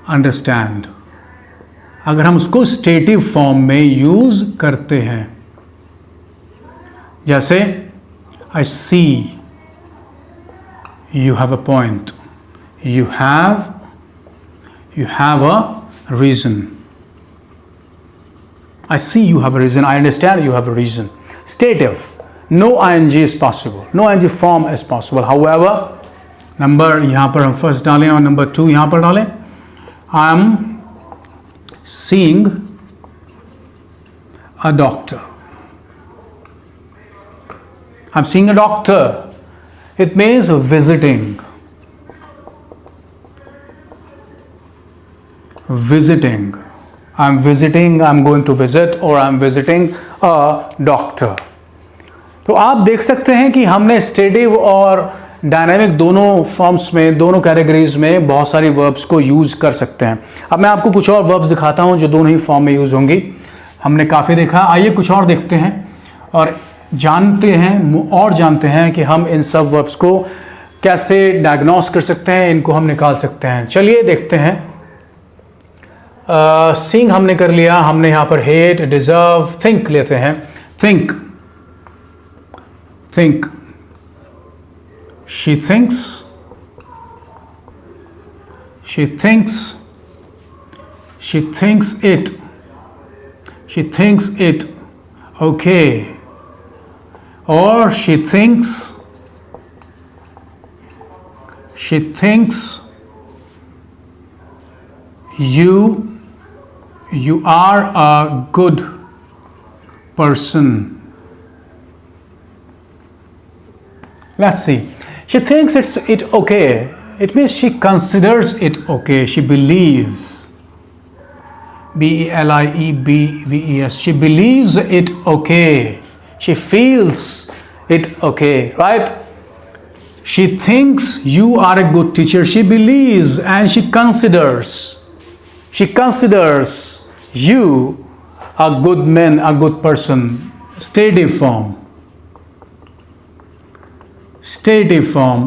अंडरस्टैंड अगर हम उसको स्टेटिव फॉर्म में यूज करते हैं, जैसे आई सी you have a point, you have a reason, I see you have a reason, I understand you have a reason. Stative, no ing is possible, no ing form is possible. However, number यहाँ पर हम first डालें और number 2 यहाँ पर डालें, I am seeing a doctor. I'm seeing a doctor. It means visiting. Visiting. I'm visiting, I'm going to visit, or I'm visiting a doctor. तो आप देख सकते हैं कि हमने स्टेटिव और डायनामिक दोनों फॉर्म्स में, दोनों कैटेगरीज में बहुत सारी वर्ब्स को यूज कर सकते हैं. अब मैं आपको कुछ और वर्ब्स दिखाता हूं जो दोनों ही फॉर्म में यूज होंगी. हमने काफ़ी देखा, आइए कुछ और देखते हैं और जानते हैं कि हम इन सब वर्ब्स को कैसे डायग्नोस कर सकते हैं, इनको हम निकाल सकते हैं. चलिए देखते हैं. सीइंग हमने कर लिया, हमने यहाँ पर हेट, डिजर्व, थिंक लेते हैं. Think. She thinks. She thinks it. She thinks it. Okay. Or she thinks you are a good person. Let's see. She thinks it okay. It means she considers it okay. She believes. B-E-L-I-E-B-V-E-S. She believes it okay. She feels it okay, right? She thinks you are a good teacher. She believes and she considers. She considers you a good man, a good person. Stative form. Stative form.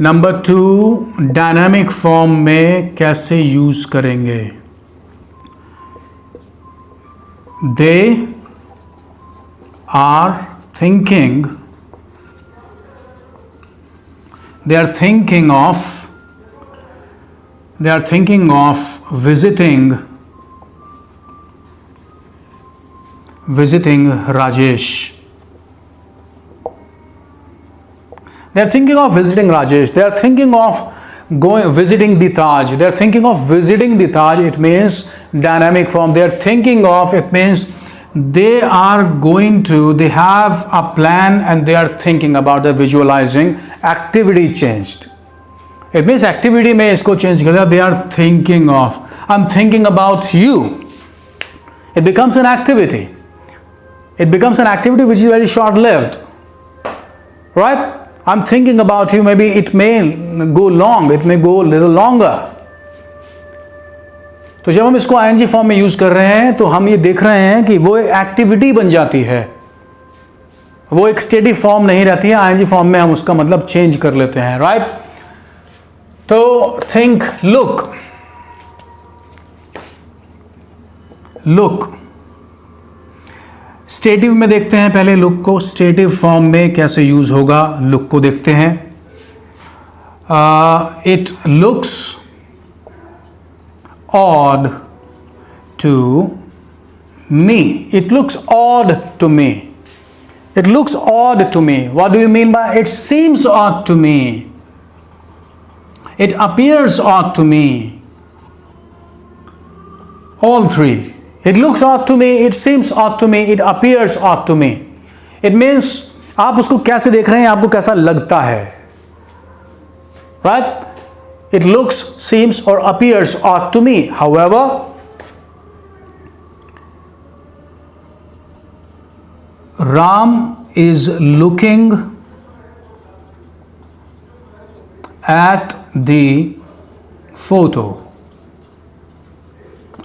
Number 2, dynamic form में कैसे use करेंगे. They are thinking of visiting Rajesh. They are thinking of visiting Rajesh. They are thinking of visiting the Taj. They are thinking of visiting the Taj. It means dynamic form. They are thinking of, it means they are going to, they have a plan and they are thinking about the visualizing. Activity changed. It means activity में इसको change कर दिया. They are thinking of. I'm thinking about you. It becomes an activity. It becomes an activity which is very short-lived. Right? I'm thinking about you. Maybe it may go long. It may go a little longer. तो जब हम इसको ING form में use कर रहे हैं तो हम ये देख रहे हैं कि वो एक्टिविटी बन जाती है, वो एक स्टेडी फॉर्म नहीं रहती है. ING फॉर्म में हम उसका मतलब चेंज कर लेते हैं, राइट? तो थिंक, लुक. स्टेटिव में देखते हैं पहले लुक को. स्टेटिव फॉर्म में कैसे यूज होगा, लुक को देखते हैं. It looks odd to me. It looks odd to me. It looks odd to me. What do you mean by it seems odd to me? It appears odd to me. All three. It looks odd to me, it seems odd to me, it appears odd to me. It means आप उसको कैसे देख रहे हैं, आपको कैसा लगता है, right? It looks, seems or appears odd to me. However, Ram is looking at the photo.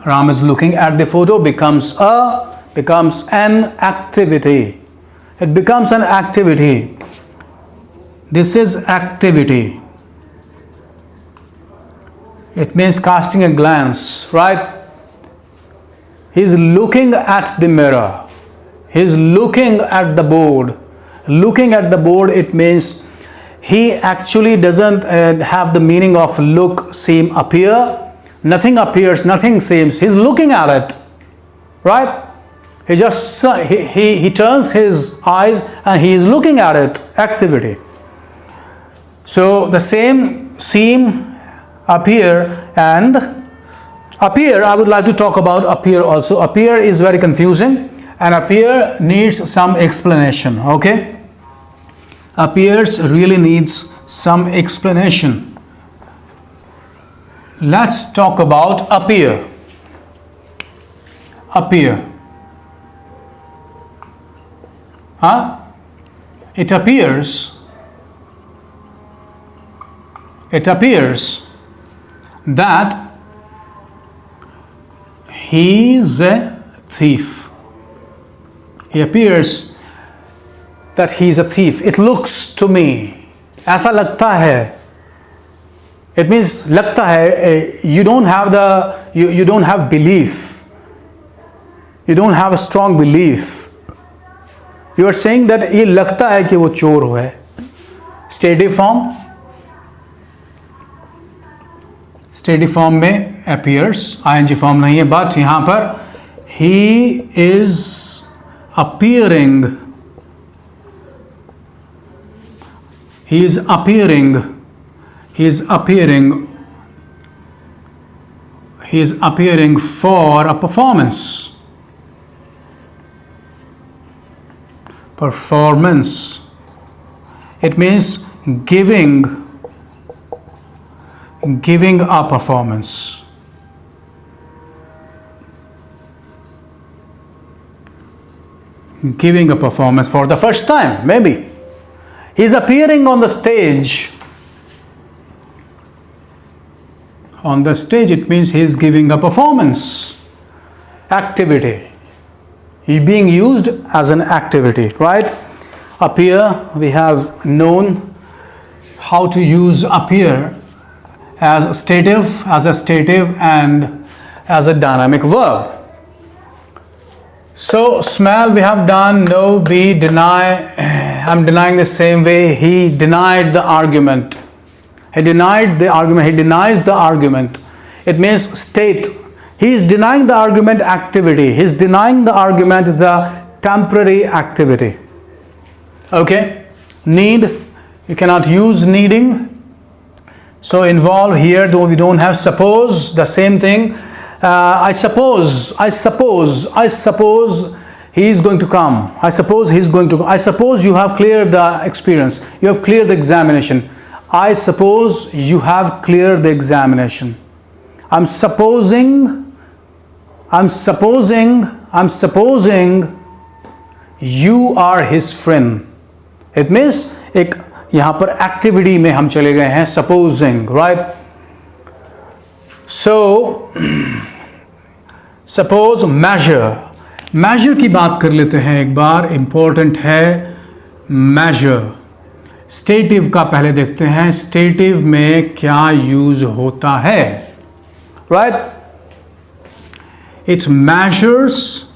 Ram is looking at the photo becomes an activity. It becomes an activity. This is activity. It means casting a glance, right? He's looking at the mirror. He's looking at the board. Looking at the board, it means he actually doesn't have the meaning of look, seem, appear. Nothing appears, nothing seems. He's looking at it, right? He just he turns his eyes and he is looking at it. Activity. So the same seem, appear and Appear, I would like to talk about appear also. Appear is very confusing and appear needs some explanation, okay? Appears really needs some explanation. Let's talk about appear. Appear. It appears that he is a thief. He appears that he is a thief. It looks to me. ऐसा लगता है. It means लगता है. You don't have belief. You don't have a strong belief. You are saying that ये लगता है कि वो चोर है. Steady form. Steady form में appears, ing form नहीं है, but यहाँ पर he is appearing. He is appearing for a performance. Performance. It means giving a performance. Giving a performance for the first time, maybe. He's appearing on the stage. On the stage, it means he's giving a performance. Activity. He's being used as an activity, right? Appear, we have known how to use appear as a stative and as a dynamic verb. So smell we have done, know, be, deny. I'm denying the same way. He denied the argument. He denied the argument. He denies the argument. It means state. He is denying the argument activity. He is denying the argument is a temporary activity. Okay? Need. You cannot use needing. So involve here, though we don't have suppose, the same thing. I suppose he is going to come. I suppose you have cleared the experience. You have cleared the examination. I suppose you have cleared the examination. I'm supposing you are his friend. It means एक यहाँ पर activity में हम चले गए हैं, supposing, right? So suppose measure की बात कर लेते हैं एक बार. important है measure. स्टेटिव का पहले देखते हैं. स्टेटिव में क्या यूज होता है, right? It measures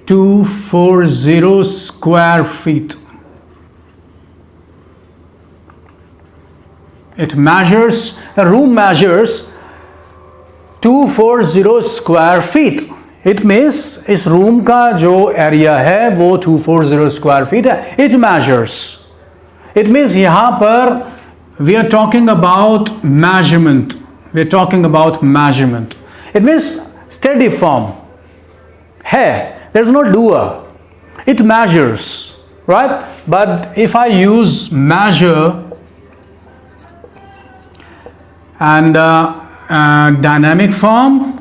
240 square feet. It measures, the room measures 240 square feet. It means इस रूम का जो एरिया है वो 240 square feet है. It measures. It means यहाँ पर we are talking about measurement. We are talking about measurement. It means steady form. है. There's no doer. It measures, right? But if I use measure and dynamic form,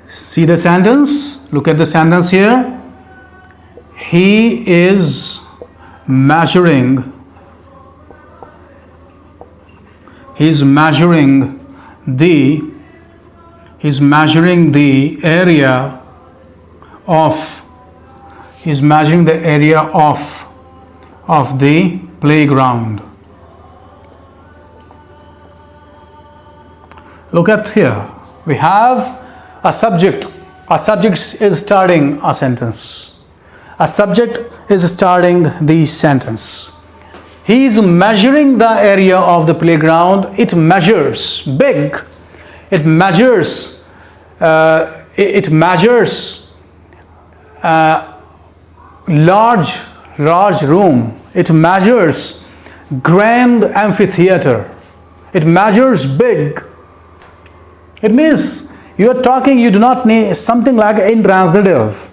see the sentence. Look at the sentence here. He is measuring. He's measuring the area of. He's measuring the area of the playground. Look at here. We have a subject. A subject is starting a sentence. A subject is starting the sentence. He is measuring the area of the playground. It measures big. It measures it measures large room. It measures grand amphitheater. It measures big. It means you are talking, you do not need something like intransitive.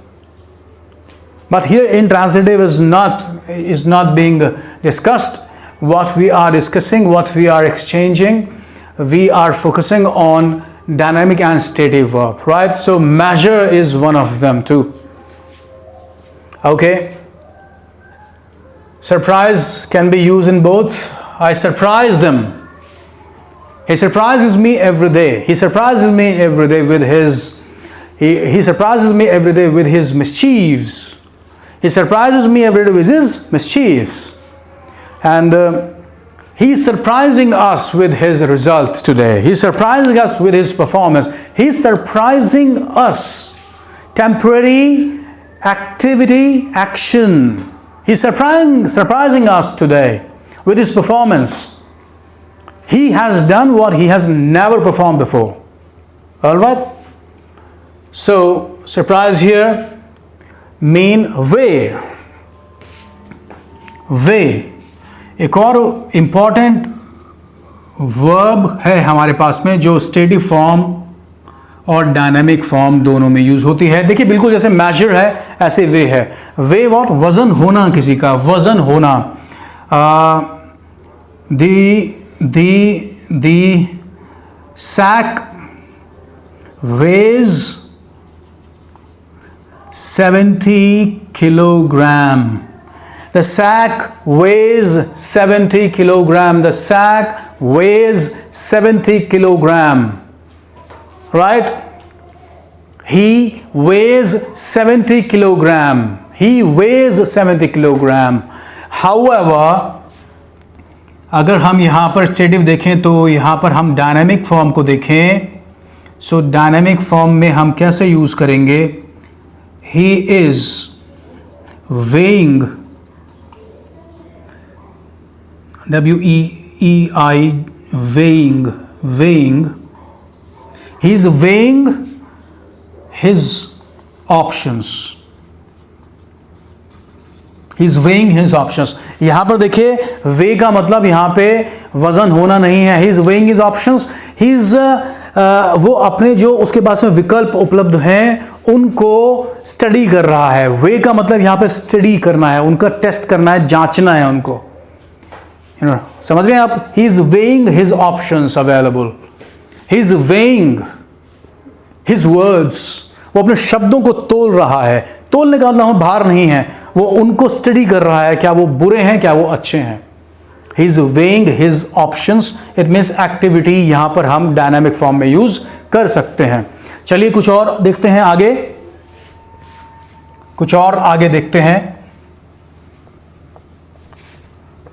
But here intransitive is not being discussed. What we are discussing, what we are exchanging, we are focusing on dynamic and stative verb, right? So measure is one of them too. Okay. Surprise can be used in both. I surprised him. He surprises me every day. He surprises me every day with his he surprises me every day with his mischiefs. He surprises me every day with his mischiefs. And he's surprising us with his results today. He's surprising us with his performance. He's surprising us. Temporary activity, action. He's surprising us today with his performance. He has done what he has never performed before. All right? So, surprise here mean way. Way. एक और important verb है हमारे पास में जो stative form और dynamic form दोनों में use होती है. देखिए बिल्कुल जैसे मेजर है ऐसे वे है. Way what? वजन होना, किसी का वजन होना. the sack weighs 70 kilogram. The sack weighs 70 kilogram. The sack weighs 70 kilogram. Right? He weighs 70 kilogram. He weighs 70 kilogram. However, अगर हम यहाँ पर स्टेटिव देखें तो यहाँ पर हम डायनामिक फॉर्म को देखें. सो डायनामिक फॉर्म में हम कैसे यूज करेंगे? He is weighing, W-E-E-I, weighing. He is weighing his options. He is weighing his options. यहाँ पर देखिए वे का मतलब यहाँ पे वजन होना नहीं है. He is weighing his options. He is वो अपने जो उसके पास में विकल्प उपलब्ध हैं उनको स्टडी कर रहा है. वे का मतलब यहाँ पे स्टडी करना है, उनका टेस्ट करना है, जांचना है उनको. समझ रहे हैं आप? He is weighing his options available. He is weighing his words. वो अपने शब्दों को तोल रहा है. तोलने का मतलब भार नहीं है, वो उनको स्टडी कर रहा है, क्या वो बुरे हैं, क्या वो अच्छे हैं. He is weighing his options. It means activity. यहां पर हम डायनामिक फॉर्म में यूज कर सकते हैं. चलिए कुछ और देखते हैं आगे. कुछ और आगे देखते हैं.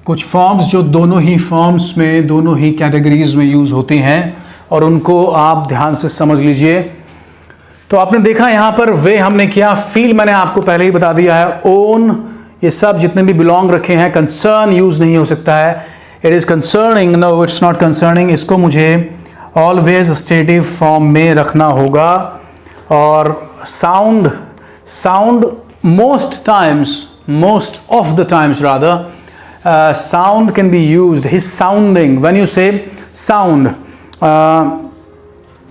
कुछ फॉर्म्स जो दोनों ही फॉर्म्स में, दोनों ही कैटेगरीज में यूज होती हैं और उनको आप ध्यान से समझ लीजिए. तो आपने देखा यहां पर वे हमने किया. फील मैंने आपको पहले ही बता दिया है. ओन, ये सब जितने भी बिलोंग रखे हैं. कंसर्न यूज नहीं हो सकता है. It is concerning, no it's not concerning. इसको मुझे ऑलवेज स्टेटिव फॉर्म में रखना होगा. और sound most of the times rather, sound can be used. He's sounding. When you say sound,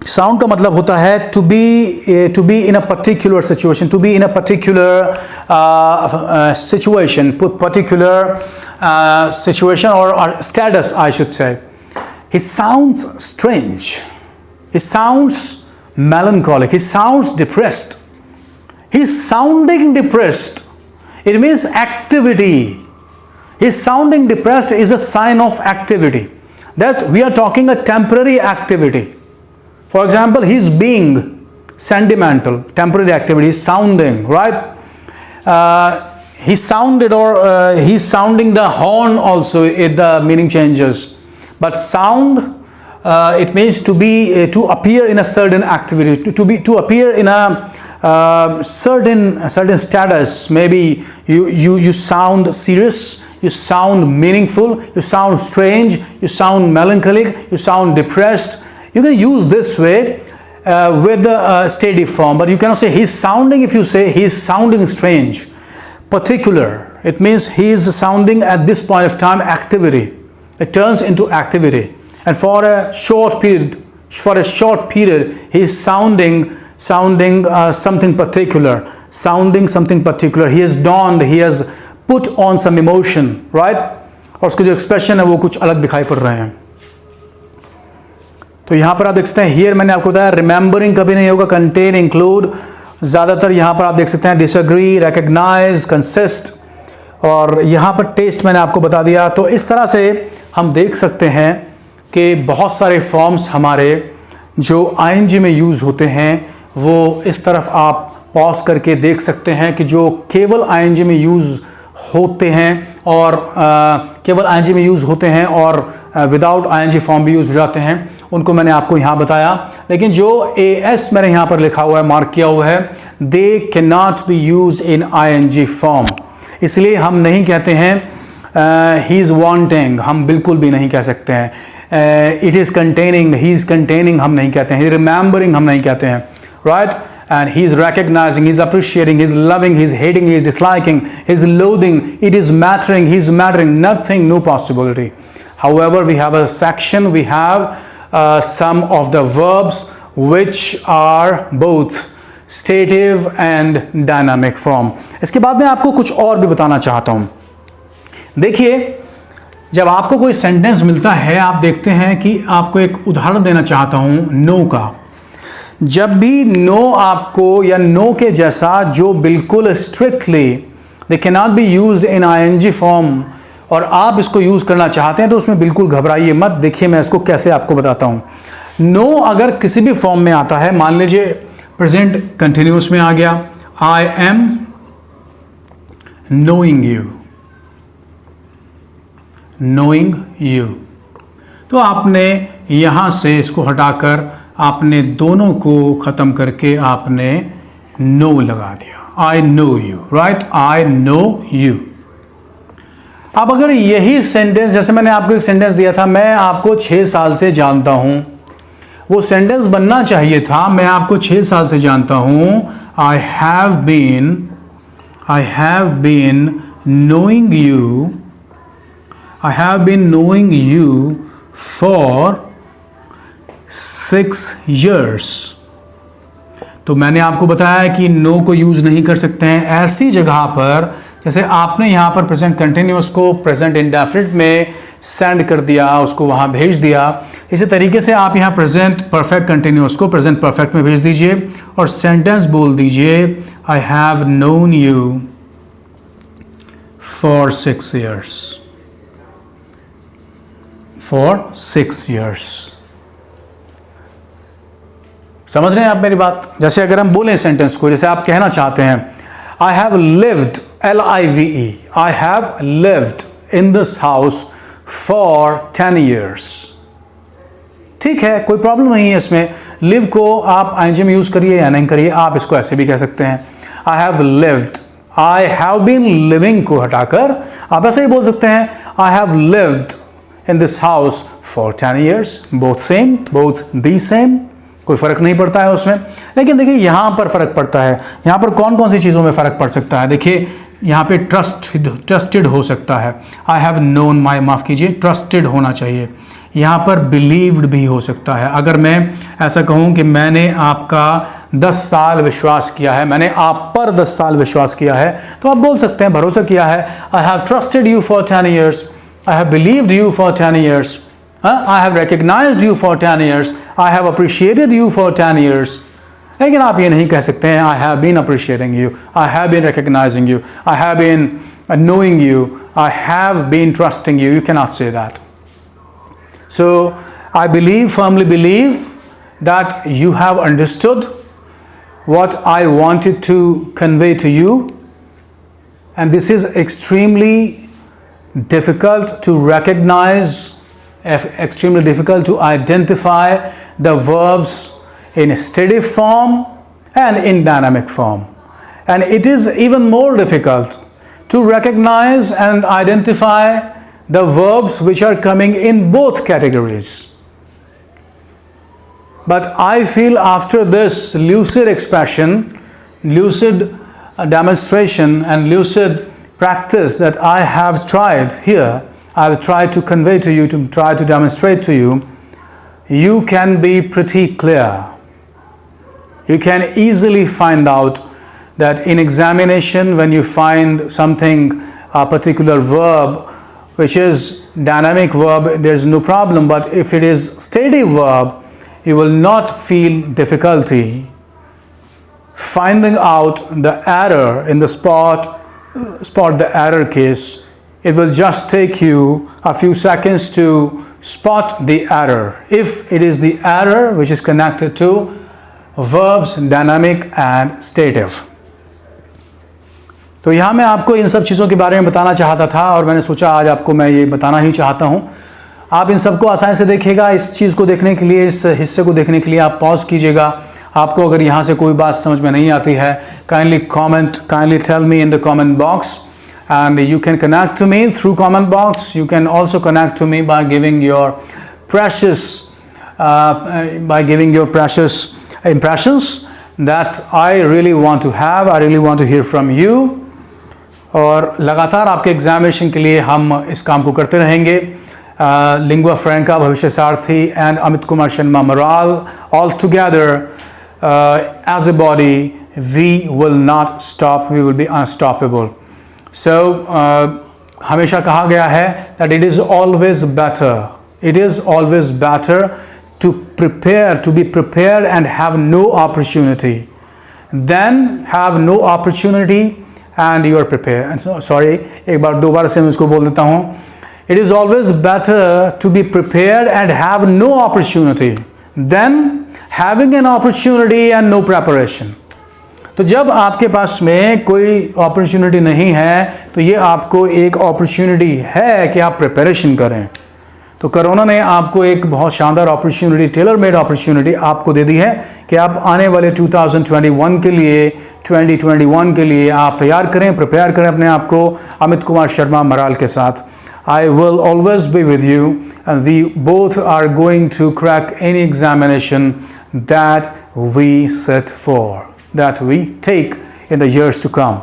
sound का मतलब होता है to be in a particular situation, to be in a particular situation, particular situation or status, I should say. He sounds strange. He sounds melancholic. He sounds depressed. He's sounding depressed. It means activity. He's sounding depressed is a sign of activity. That we are talking a temporary activity. For example, he's being sentimental, temporary activity, he's sounding, right? He sounded or he's sounding the horn also, the meaning changes. But sound, it means to appear in a certain activity, to appear in a certain status. Maybe you sound serious, you sound meaningful, you sound strange, you sound melancholic, you sound depressed. You can use this way. with the steady form, but you cannot say he's sounding. If you say he's sounding strange, particular, it means he is sounding at this point of time activity. It turns into activity, and for a short period, he is sounding something particular. He has donned, he has put on some emotion, right? और उसके जो expression है वो कुछ अलग दिखाई पड़ रहे हैं. तो यहाँ पर आप देख सकते हैं, हियर मैंने आपको बताया रिमेंबरिंग कभी नहीं होगा, कंटेन, इंक्लूड. ज़्यादातर यहाँ पर आप देख सकते हैं डिसएग्री, रिकग्नाइज, कंसिस्ट, और यहाँ पर टेस्ट मैंने आपको बता दिया. तो इस तरह से हम देख सकते हैं कि बहुत सारे फॉर्म्स हमारे जो आईएनजी में यूज़ होते हैं वो इस तरफ आप पॉज करके देख सकते हैं कि जो केवल आईएनजी में यूज़ होते हैं और केवल आईएनजी में यूज़ होते हैं और विदाउट आईएनजी फॉर्म भी यूज़ हो जाते हैं, उनको मैंने आपको यहाँ बताया. लेकिन जो एएस मैंने यहाँ पर लिखा हुआ है, मार्क किया हुआ है, they can not be use in ING form. इसलिए हम नहीं कहते हैं ही इज़ वांटिंग, हम बिल्कुल भी नहीं कह सकते हैं. It is containing, he is containing हम नहीं कहते हैं. रिमेंबरिंग हम नहीं कहते हैं, right? And he is recognizing, he is appreciating, he is loving, he is hating, he is disliking, he is loathing, it is mattering, he is mattering, nothing, no possibility. However, we have a section, we have some of the verbs which are both stative and dynamic form. इसके बाद मैं आपको कुछ और भी बताना चाहता हूँ. देखिए, जब आपको कोई सेंटेंस मिलता है, आप देखते हैं कि आपको एक उदाहरण देना चाहता हूँ नो का. जब भी नो आपको या नो के जैसा जो बिल्कुल strictly they can not be used in ING form और आप इसको यूज़ करना चाहते हैं तो उसमें बिल्कुल घबराइए मत. देखिए मैं इसको कैसे आपको बताता हूँ. नो अगर किसी भी फॉर्म में आता है, मान लीजिए प्रेजेंट कंटिन्यूस में आ गया, आई एम नोइंग यू, तो आपने यहाँ से इसको हटाकर आपने दोनों को ख़त्म करके आपने नो लगा दिया. I know you, right? I know you. अब अगर यही सेंटेंस, जैसे मैंने आपको एक सेंटेंस दिया था, मैं आपको 6 साल से जानता हूं, वो सेंटेंस बनना चाहिए था मैं आपको 6 साल से जानता हूं. I have been knowing you for 6 years. तो मैंने आपको बताया कि नो को यूज़ नहीं कर सकते हैं ऐसी जगह पर, जैसे आपने यहाँ पर प्रेजेंट कंटिन्यूअस को प्रेजेंट इंडेफिनिट में सेंड कर दिया, उसको वहाँ भेज दिया. इसी तरीके से आप यहाँ प्रेजेंट परफेक्ट कंटिन्यूअस को प्रेजेंट परफेक्ट में भेज दीजिए और सेंटेंस बोल दीजिए I have known you for 6 years. For 6 years. समझ रहे हैं आप मेरी बात? जैसे अगर हम बोलें सेंटेंस को, जैसे आप कहना चाहते हैं I have lived, LIVE, I have lived in this house for 10 years. ठीक है, कोई प्रॉब्लम नहीं है इसमें. लिव को आप आईएनजी में यूज करिए या नहीं करिए, आप इसको ऐसे भी कह सकते हैं. I have lived, I have been living को हटाकर आप ऐसे ही बोल सकते हैं I have lived in this house for 10 years. Both same, both the same, कोई फ़र्क नहीं पड़ता है उसमें. लेकिन देखिए यहाँ पर फ़र्क पड़ता है. यहाँ पर कौन कौन सी चीज़ों में फ़र्क पड़ सकता है? देखिए यहाँ पे ट्रस्टेड हो सकता है. आई हैव नोन, माफ़ कीजिए, ट्रस्टेड होना चाहिए. यहाँ पर बिलीव्ड भी हो सकता है. अगर मैं ऐसा कहूँ कि मैंने आपका 10 साल विश्वास किया है, मैंने आप पर 10 साल विश्वास किया है, तो आप बोल सकते हैं भरोसा किया है. I have trusted you for 10 years. I have believed you for 10 years. I have recognized you for 10 years. I have appreciated you for 10 years. लेकिन आप ये नहीं कह सकते हैं I have been appreciating you, I have been recognizing you, I have been knowing you, I have been trusting you. You cannot say that. So I firmly believe that you have understood what I wanted to convey to you, and this is extremely difficult to recognize, extremely difficult to identify the verbs in steady form and in dynamic form. And it is even more difficult to recognize and identify the verbs which are coming in both categories. But I feel after this lucid expression, lucid demonstration and lucid practice that I have tried here, I will try to convey to you, to try to demonstrate to you, you can be pretty clear. You can easily find out that in examination, when you find something, a particular verb, which is dynamic verb, there's no problem. But if it is steady verb, you will not feel difficulty finding out the error in the spot the error case. It will just take you a few seconds to spot the error. If it is the error which is connected to verbs dynamic and stative. तो यहाँ मैं आपको इन सब चीज़ों के बारे में बताना चाहता था और मैंने सोचा आज आपको मैं ये बताना ही चाहता हूँ. आप इन सबको आसानी से देखिएगा. इस चीज़ को देखने के लिए, इस हिस्से को देखने के लिए आप पॉज कीजिएगा. आपको अगर यहाँ से कोई बात समझ में नहीं आती है, kindly tell me in the comment box, and you can connect to me through comment box. You can also connect to me by giving your precious impressions that I really want to have. I really want to hear from you. और लगातार आपके examination के लिए हम इस काम को करते रहेंगे. लिंगुआ फ्रैंका भविष्य सारथी and Amit Kumar Sharma moral, all together as a body, we will not stop, we will be unstoppable. So हमेशा कहा गया है that it is always better to be prepared and have no opportunity than have no opportunity and you are prepared. Sorry, एक बार दोबारा से मैं इसको बोल देता हूँ. It is always better to be prepared and have no opportunity than having an opportunity and no preparation. तो जब आपके पास में कोई अपॉर्चुनिटी नहीं है तो ये आपको एक अपॉर्चुनिटी है कि आप प्रिपरेशन करें. तो कोरोना ने आपको एक बहुत शानदार अपॉर्चुनिटी, टेलर मेड अपॉर्चुनिटी आपको दे दी है कि आप आने वाले 2021 के लिए आप तैयार करें, प्रिपेयर करें अपने आप को अमित कुमार शर्मा मराल के साथ. I will always be with you, and we both are going to crack any examination that we set for, that we take in the years to come.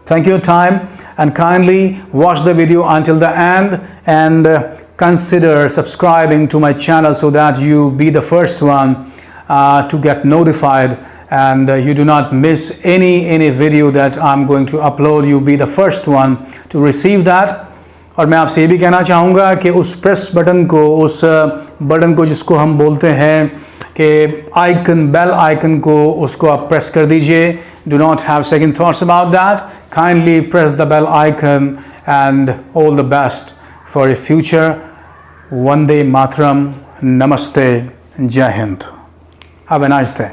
Thank you for your time, and kindly watch the video until the end, and consider subscribing to my channel so that you be the first one to get notified, and you do not miss any video that I'm going to upload. You be the first one to receive that. और मैं आपसे ये भी कहना चाहूँगा कि उस press button को, उस बटन को जिसको हम बोलते हैं कि आइकन, बेल आइकन को, उसको आप प्रेस कर दीजिए. Do not have second thoughts about that. Kindly press the bell icon, and all the best for your future. Vande Mataram. Namaste. Jai Hind. Have a nice day.